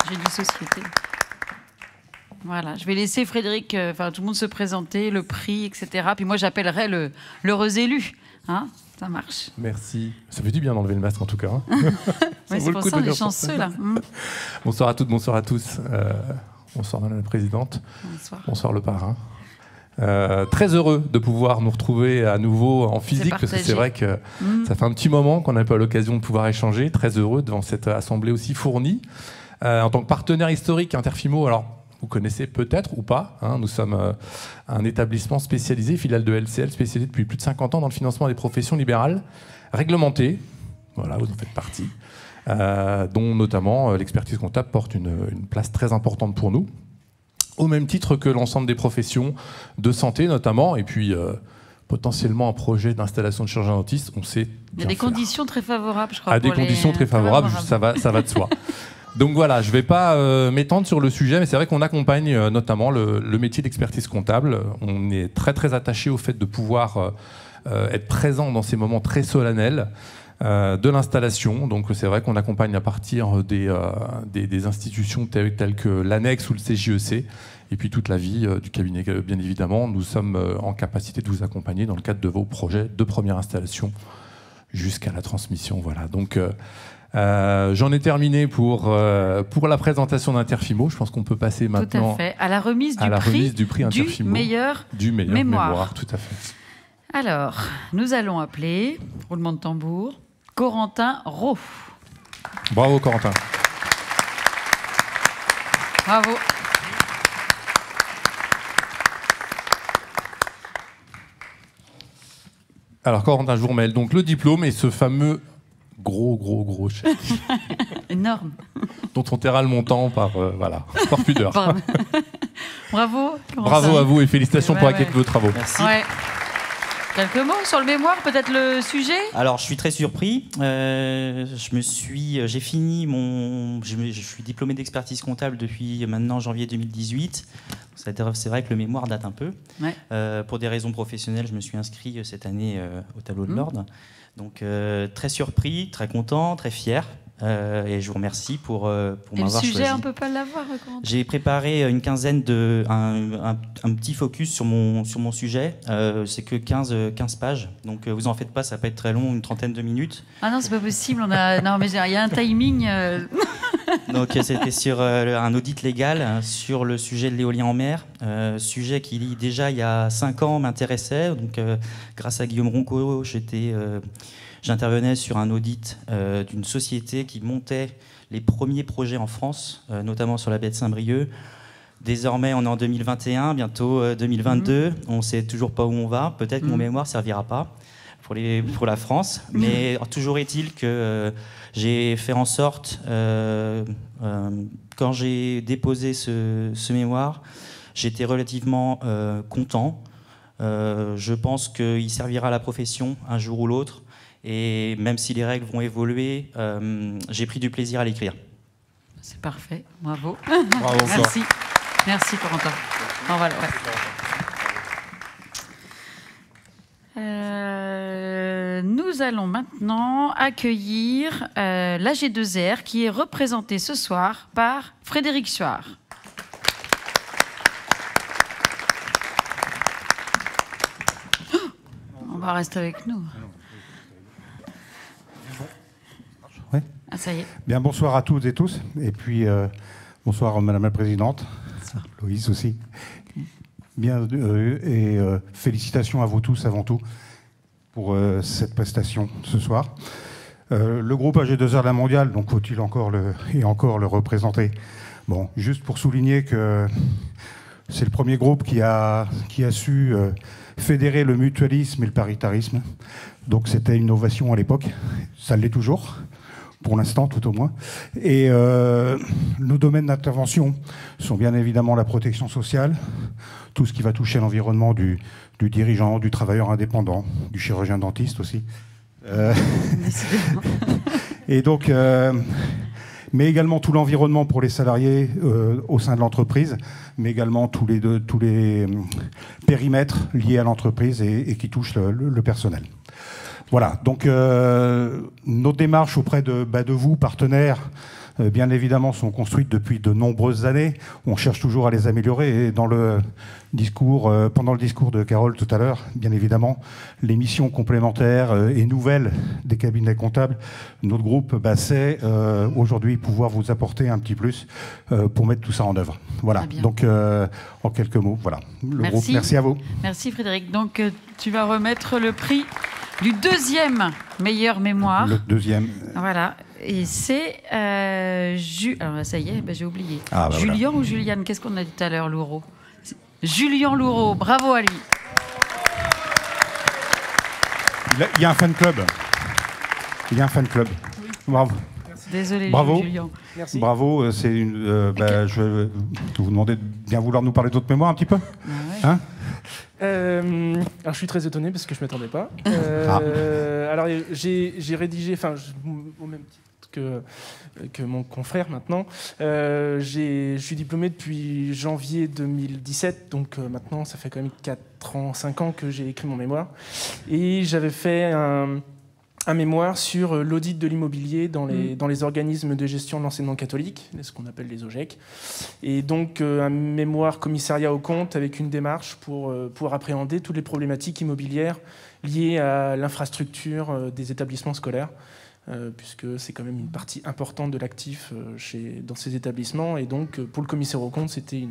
J'ai dit société. Voilà, je vais laisser Frédéric, tout le monde se présenter, le prix, etc. Puis moi, j'appellerai l'heureux élu. Hein, ça marche. Merci. Ça fait du bien d'enlever le masque, en tout cas. Ouais, c'est pour ça qu'on est chanceux, là. Bonsoir à toutes, bonsoir à tous. Bonsoir, Madame la Présidente. Bonsoir. Bonsoir, le parrain. Très heureux de pouvoir nous retrouver à nouveau en physique, parce que c'est vrai que ça fait un petit moment qu'on n'a pas l'occasion de pouvoir échanger. Très heureux devant cette assemblée aussi fournie. En tant que partenaire historique Interfimo, alors vous connaissez peut-être ou pas, hein, nous sommes un établissement spécialisé, filiale de LCL, spécialisé depuis plus de 50 ans dans le financement des professions libérales réglementées. Voilà, vous en faites partie. Dont notamment l'expertise comptable porte une place très importante pour nous, au même titre que l'ensemble des professions de santé notamment, et puis potentiellement un projet d'installation de chirurgien dentiste, on sait il y a des conditions très favorables, je crois. À des conditions très favorables, ça va de soi. Donc voilà, je ne vais pas m'étendre sur le sujet, mais c'est vrai qu'on accompagne notamment le métier d'expertise comptable. On est très très attaché au fait de pouvoir être présent dans ces moments très solennels de l'installation. Donc c'est vrai qu'on accompagne à partir des institutions telles que l'annexe ou le CJEC, et puis toute la vie du cabinet, bien évidemment. Nous sommes en capacité de vous accompagner dans le cadre de vos projets de première installation jusqu'à la transmission. Voilà. Donc j'en ai terminé pour la présentation d'Interfimo. Je pense qu'on peut passer maintenant tout à fait. À la remise du prix Interfimo, du meilleur mémoire. Tout à fait. Alors, nous allons appeler, roulement de tambour, Corentin Roux. Bravo Corentin. Bravo. Alors Corentin, je vous remets donc le diplôme et ce fameux gros chèque. Énorme. Dont on taira le montant par pudeur. Bravo. Bravo à vous et félicitations pour la qualité de vos travaux. Merci. Ouais. Quelques mots sur le mémoire, peut-être le sujet ? Alors, je suis très surpris. Je suis diplômé d'expertise comptable depuis maintenant janvier 2018. C'est vrai que le mémoire date un peu. Ouais. Pour des raisons professionnelles, je me suis inscrit cette année au tableau de l'ordre. Donc, très surpris, très content, très fier. Et je vous remercie pour m'avoir choisi. Et le sujet, on ne peut pas l'avoir. J'ai préparé une quinzaine un petit focus sur mon sujet. C'est que 15 pages. Donc vous en faites pas, ça va pas être très long, une trentaine de minutes. Ah non, c'est pas possible. Non, mais il y a un timing. Donc c'était sur un audit légal sur le sujet de l'éolien en mer. Sujet qui, déjà, il y a 5 ans, m'intéressait. Donc grâce à Guillaume Ronco, j'intervenais sur un audit d'une société qui montait les premiers projets en France, notamment sur la baie de Saint-Brieuc. Désormais, on est en 2021, bientôt 2022. On ne sait toujours pas où on va. Peut-être que mon mémoire ne servira pas pour la France. Mais toujours est-il que j'ai fait en sorte, quand j'ai déposé ce mémoire, j'étais relativement content. Je pense qu'il servira à la profession un jour ou l'autre. Et même si les règles vont évoluer, j'ai pris du plaisir à l'écrire. C'est parfait, bravo. Bravo. Merci. Merci Corentin. Voilà, ouais. Nous allons maintenant accueillir l'AG2R qui est représenté ce soir par Frédéric Suard. On va rester avec nous. Ouais. Ah, ça y est. Bien, bonsoir à toutes et tous. Et puis, bonsoir Madame la Présidente. Loïs aussi. Bien, félicitations à vous tous avant tout pour cette prestation ce soir. Le groupe AG2R de la Mondiale, donc faut-il encore le représenter. Bon, juste pour souligner que C'est le premier groupe qui a su fédérer le mutualisme et le paritarisme. Donc c'était une innovation à l'époque, ça l'est toujours, pour l'instant tout au moins. Et nos domaines d'intervention sont bien évidemment la protection sociale, tout ce qui va toucher l'environnement du dirigeant, du travailleur indépendant, du chirurgien dentiste aussi. Et donc, mais également tout l'environnement pour les salariés au sein de l'entreprise, mais également tous les périmètres liés à l'entreprise et qui touchent le personnel. Voilà, donc nos démarches auprès de vous, partenaires, bien évidemment, sont construites depuis de nombreuses années. On cherche toujours à les améliorer. Et dans le discours, pendant le discours de Carole tout à l'heure, bien évidemment, les missions complémentaires et nouvelles des cabinets comptables, notre groupe, c'est aujourd'hui pouvoir vous apporter un petit plus pour mettre tout ça en œuvre. Voilà, donc en quelques mots, voilà. Le groupe, merci à vous. Merci Frédéric. Donc tu vas remettre le prix du deuxième meilleure mémoire. Le deuxième. Voilà. Et c'est alors ça y est, j'ai oublié. Julien ou Juliane, qu'est-ce qu'on a dit tout à l'heure, Louraud? Julien Louraud, bravo à lui. Il y a un fan club. Il y a un fan club. Oui. Bravo. Désolé, bravo. Julien. Merci. Bravo. C'est une. Je vais vous demander de bien vouloir nous parler d'autres mémoires un petit peu. Hein? Alors je suis très étonné parce que je ne m'attendais pas. Alors j'ai rédigé, au même titre que mon confrère maintenant, je suis diplômé depuis janvier 2017, donc maintenant ça fait quand même 5 ans que j'ai écrit mon mémoire. Et j'avais fait un mémoire sur l'audit de l'immobilier dans les organismes de gestion de l'enseignement catholique, ce qu'on appelle les OGEC. Et donc un mémoire commissariat aux comptes avec une démarche pour appréhender toutes les problématiques immobilières liées à l'infrastructure des établissements scolaires, puisque c'est quand même une partie importante de l'actif dans ces établissements. Et donc pour le commissaire aux comptes, c'était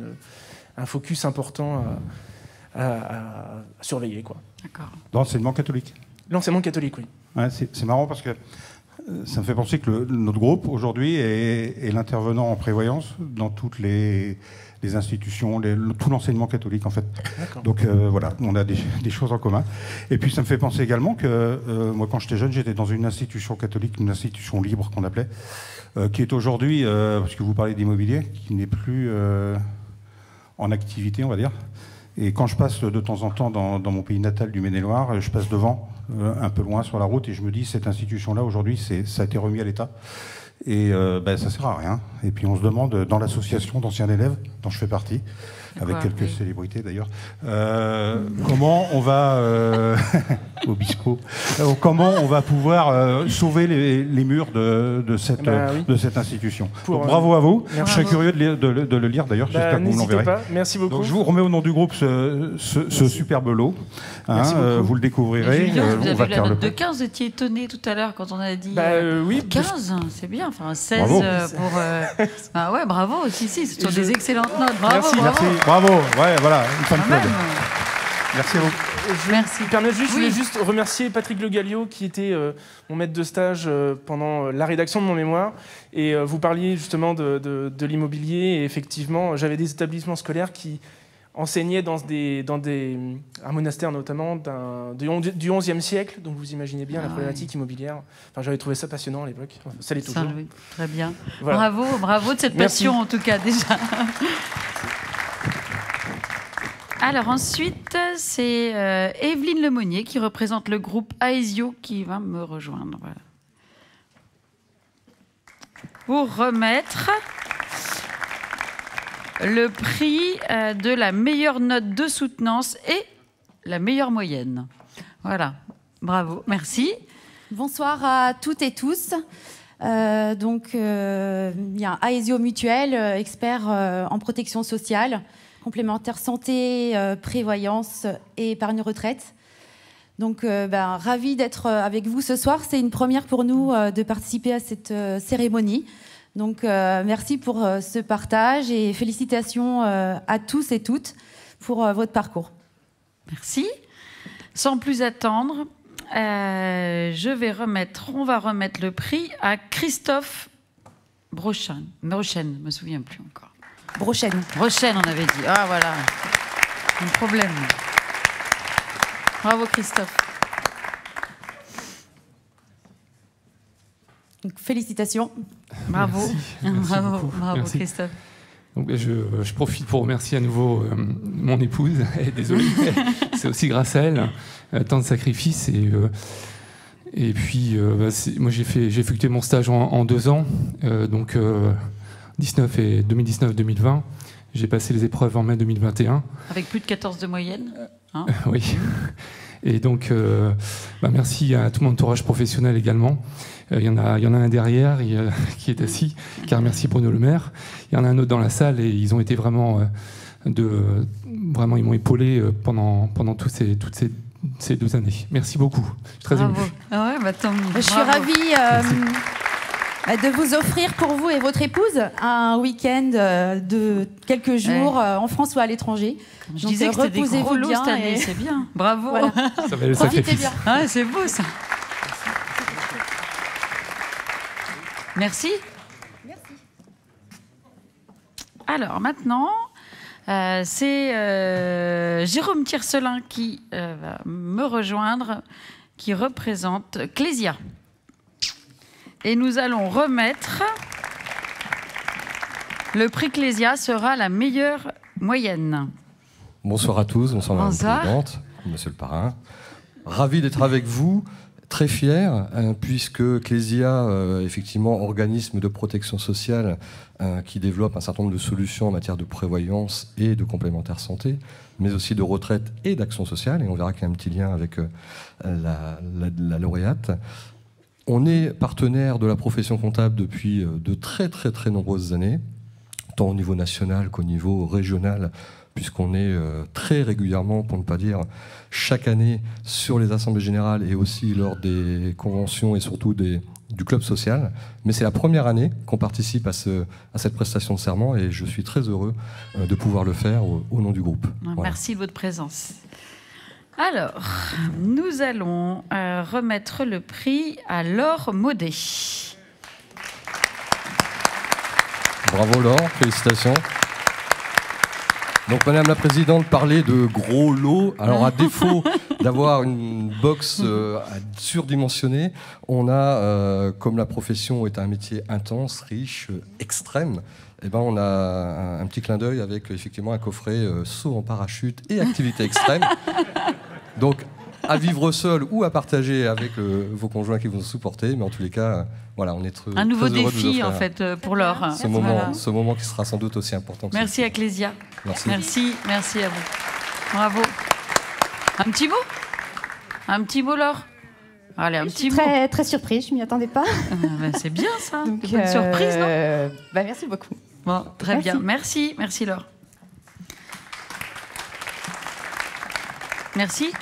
un focus important à surveiller, quoi. D'accord. Dans l'enseignement catholique. L'enseignement catholique, oui. Ouais, c'est marrant parce que ça me fait penser que notre groupe aujourd'hui est l'intervenant en prévoyance dans toutes les institutions, tout l'enseignement catholique en fait. Donc voilà, on a des choses en commun. Et puis ça me fait penser également que moi quand j'étais jeune, j'étais dans une institution catholique, une institution libre qu'on appelait, qui est aujourd'hui, parce que vous parlez d'immobilier, qui n'est plus en activité, on va dire. Et quand je passe de temps en temps dans mon pays natal du Maine-et-Loire, je passe devant, un peu loin sur la route, et je me dis, cette institution-là, aujourd'hui, ça a été remis à l'État. Et ça sert à rien. Et puis on se demande, dans l'association d'anciens élèves, dont je fais partie, avec quelques célébrités d'ailleurs, comment on va, au Bispo, comment on va pouvoir sauver les murs de cette institution. Donc, bravo à vous. Je serais curieux de le lire d'ailleurs, j'espère que vous l'enverrez. Merci beaucoup. Donc, je vous remets au nom du groupe ce superbe lot. Vous le découvrirez. Julien, vous avez la note de 15, vous étiez étonné tout à l'heure quand on a dit oui, 15, c'est bien, enfin 16 bravo. pour... ouais, bravo, si, ce sont des excellentes notes, bravo. Merci. Bravo, ouais, voilà, une fan club. Merci à vous. Je voulais juste remercier Patrick Le Gallio, qui était mon maître de stage pendant la rédaction de mon mémoire. Et vous parliez justement de l'immobilier. Et effectivement, j'avais des établissements scolaires qui enseignaient dans un monastère notamment du XIe siècle. Donc vous imaginez bien la problématique immobilière. Enfin, j'avais trouvé ça passionnant à l'époque. Ça l'est toujours. Oui, très bien. Voilà. Bravo de cette passion en tout cas déjà. Alors ensuite, c'est Evelyne Lemonnier qui représente le groupe Aesio qui va me rejoindre. Voilà. Pour remettre le prix de la meilleure note de soutenance et la meilleure moyenne. Voilà, bravo, merci. Bonsoir à toutes et tous. Il y a Aesio Mutuel, expert en protection sociale, complémentaire santé, prévoyance et épargne retraite. Donc, ravi d'être avec vous ce soir. C'est une première pour nous de participer à cette cérémonie. Donc, merci pour ce partage et félicitations à tous et toutes pour votre parcours. Merci. Sans plus attendre, on va remettre le prix à Christophe Brochen. Je me souviens plus encore. Brochène. Brochène, on avait dit. Ah, voilà. Un problème. Bravo, Christophe. Donc, félicitations. Bravo. Bravo, Merci. Christophe. Donc, je profite pour remercier à nouveau mon épouse. Désolé, c'est aussi grâce à elle. Tant de sacrifices. Et puis, moi, j'ai effectué mon stage en 2 ans. Donc, 2019-2020. J'ai passé les épreuves en mai 2021. Avec plus de 14 de moyenne. Hein oui. Et donc, merci à tout mon entourage professionnel également. Il y en a un derrière qui est assis, qui remercie Bruno Le Maire. Il y en a un autre dans la salle et ils ont été vraiment ils m'ont épaulé pendant toutes ces 2 années. Merci beaucoup. Je suis très ému. Ah ouais, tant mieux. Je suis ravie de vous offrir pour vous et votre épouse un week-end de quelques jours en France ou à l'étranger. Je disais que c'était des gros lots cette année, c'est bien. Bravo. Voilà. Ça va le Profitez sacrifice. bien. Ah, c'est beau ça. Merci. Alors maintenant, c'est Jérôme Tiercelin qui va me rejoindre, qui représente Clésia. Et nous allons remettre le prix Clésia sera la meilleure moyenne. Bonsoir à tous, bonsoir Madame la Présidente, Monsieur le Parrain. Ravi d'être avec vous, très fier, puisque Clésia, effectivement, organisme de protection sociale qui développe un certain nombre de solutions en matière de prévoyance et de complémentaire santé, mais aussi de retraite et d'action sociale, et on verra qu'il y a un petit lien avec la lauréate. On est partenaire de la profession comptable depuis de très très très nombreuses années, tant au niveau national qu'au niveau régional, puisqu'on est très régulièrement, pour ne pas dire chaque année, sur les assemblées générales et aussi lors des conventions et surtout du club social. Mais c'est la première année qu'on participe à cette prestation de serment et je suis très heureux de pouvoir le faire au nom du groupe. Voilà. Merci de votre présence. Alors, nous allons remettre le prix à Laure Maudet. Bravo Laure, félicitations. Donc Madame la Présidente parlait de gros lots. Alors à défaut d'avoir une box surdimensionnée, on a, comme la profession est un métier intense, riche, extrême, eh ben on a un petit clin d'œil avec effectivement un coffret saut en parachute et activité extrême. Donc à vivre seul ou à partager avec vos conjoints qui vous ont supporté, mais en tous les cas, voilà, on est un nouveau très heureux défi de vous en fait pour Laure. ce moment qui sera sans doute aussi important. Merci à Clésia. Merci. Merci à vous. Bravo. Un petit mot, Laure. Allez, un petit mot. Très surprise, je m'y attendais pas. C'est bien ça. Donc, une surprise, non merci beaucoup. Bon, très bien. Merci Laure. Merci.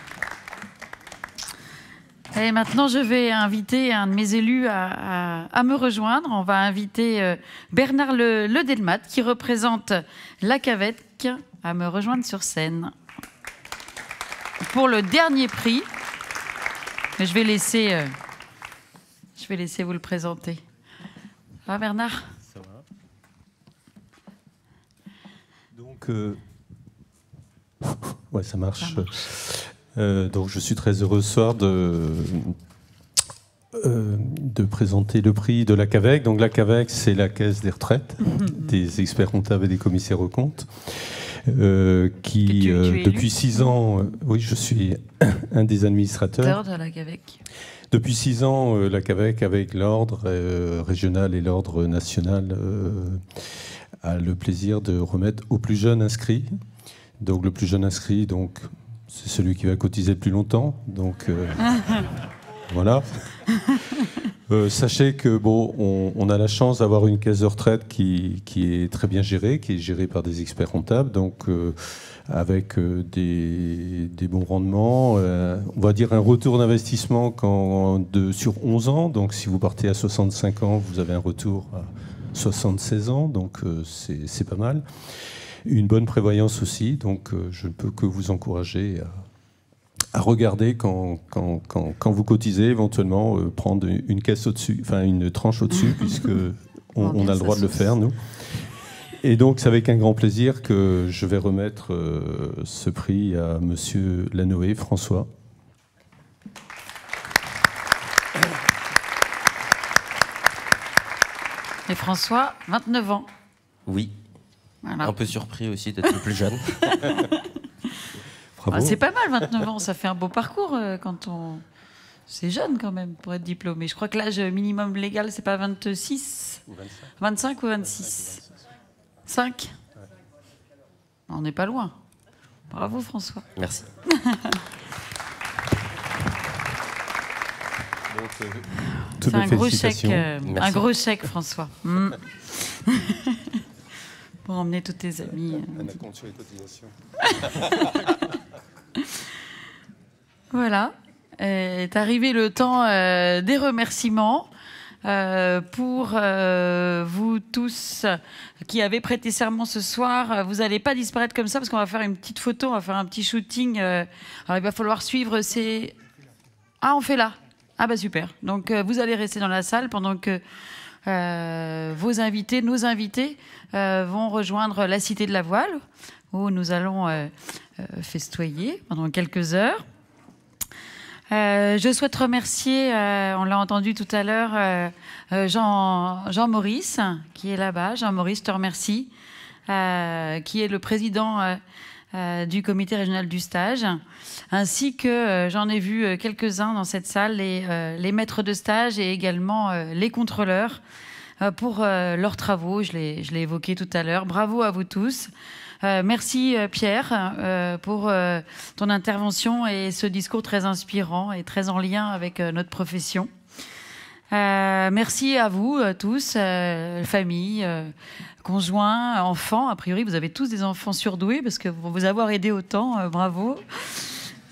Et maintenant, je vais inviter un de mes élus à me rejoindre. On va inviter Bernard Le Delmat, qui représente la CAVEC, à me rejoindre sur scène. Pour le dernier prix, mais je vais laisser vous le présenter. Ça va, Bernard ? Ça va. Donc, ouais, ça marche. Donc je suis très heureux ce soir de présenter le prix de la CAVEC. Donc la CAVEC, c'est la Caisse des retraites des experts comptables et des commissaires aux comptes, qui depuis 6 ans, oui, je suis un des administrateurs. De la CAVEC. Depuis 6 ans, la CAVEC, avec l'ordre régional et l'ordre national, a le plaisir de remettre aux plus jeunes inscrits. Donc le plus jeune inscrit, donc c'est celui qui va cotiser le plus longtemps. Donc voilà. Sachez que on a la chance d'avoir une caisse de retraite qui est très bien gérée, qui est gérée par des experts comptables, donc avec des bons rendements. On va dire un retour d'investissement sur 11 ans. Donc si vous partez à 65 ans, vous avez un retour à 76 ans. Donc c'est pas mal. Une bonne prévoyance aussi, donc je ne peux que vous encourager à regarder quand vous cotisez, éventuellement prendre une caisse au-dessus, enfin une tranche au-dessus, puisque on a le droit de le faire, nous. Et donc, c'est avec un grand plaisir que je vais remettre ce prix à Monsieur Lanoé, François. Et François, 29 ans. Oui. Voilà. Un peu surpris aussi d'être le plus jeune. Ah, c'est pas mal, 29 ans. Ça fait un beau parcours quand on... C'est jeune quand même pour être diplômé. Je crois que l'âge minimum légal, c'est pas 26 ou 25 ou 26 5 On n'est pas loin. Bravo François. Merci. C'est un gros chèque, François. Pour emmener tous tes amis. On a compte sur les cotisations. Voilà. Est arrivé le temps des remerciements pour vous tous qui avez prêté serment ce soir. Vous n'allez pas disparaître comme ça parce qu'on va faire une petite photo, on va faire un petit shooting. Alors il va falloir suivre ces... Ah, on fait là. Ah bah super. Donc vous allez rester dans la salle pendant que vos invités, nos invités, vont rejoindre la Cité de la Voile où nous allons festoyer pendant quelques heures. Je souhaite remercier, on l'a entendu tout à l'heure, Jean-Maurice, qui est là-bas. Jean-Maurice, je te remercie, qui est le président du comité régional du stage, ainsi que j'en ai vu quelques-uns dans cette salle, les maîtres de stage et également les contrôleurs pour leurs travaux. Je l'ai évoqué tout à l'heure. Bravo à vous tous. Merci Pierre pour ton intervention et ce discours très inspirant et très en lien avec notre profession. Merci à vous tous, famille, conjoints, enfants. A priori, vous avez tous des enfants surdoués parce que pour vous avoir aidé autant, bravo.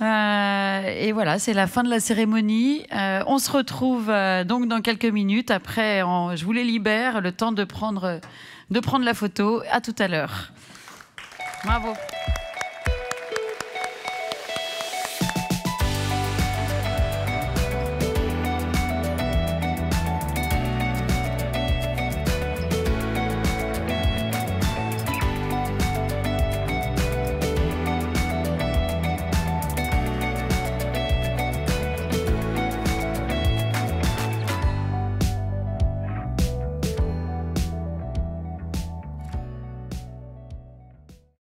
Et voilà, c'est la fin de la cérémonie. On se retrouve donc dans quelques minutes. Après, je vous les libère, le temps de prendre la photo. À tout à l'heure. Bravo.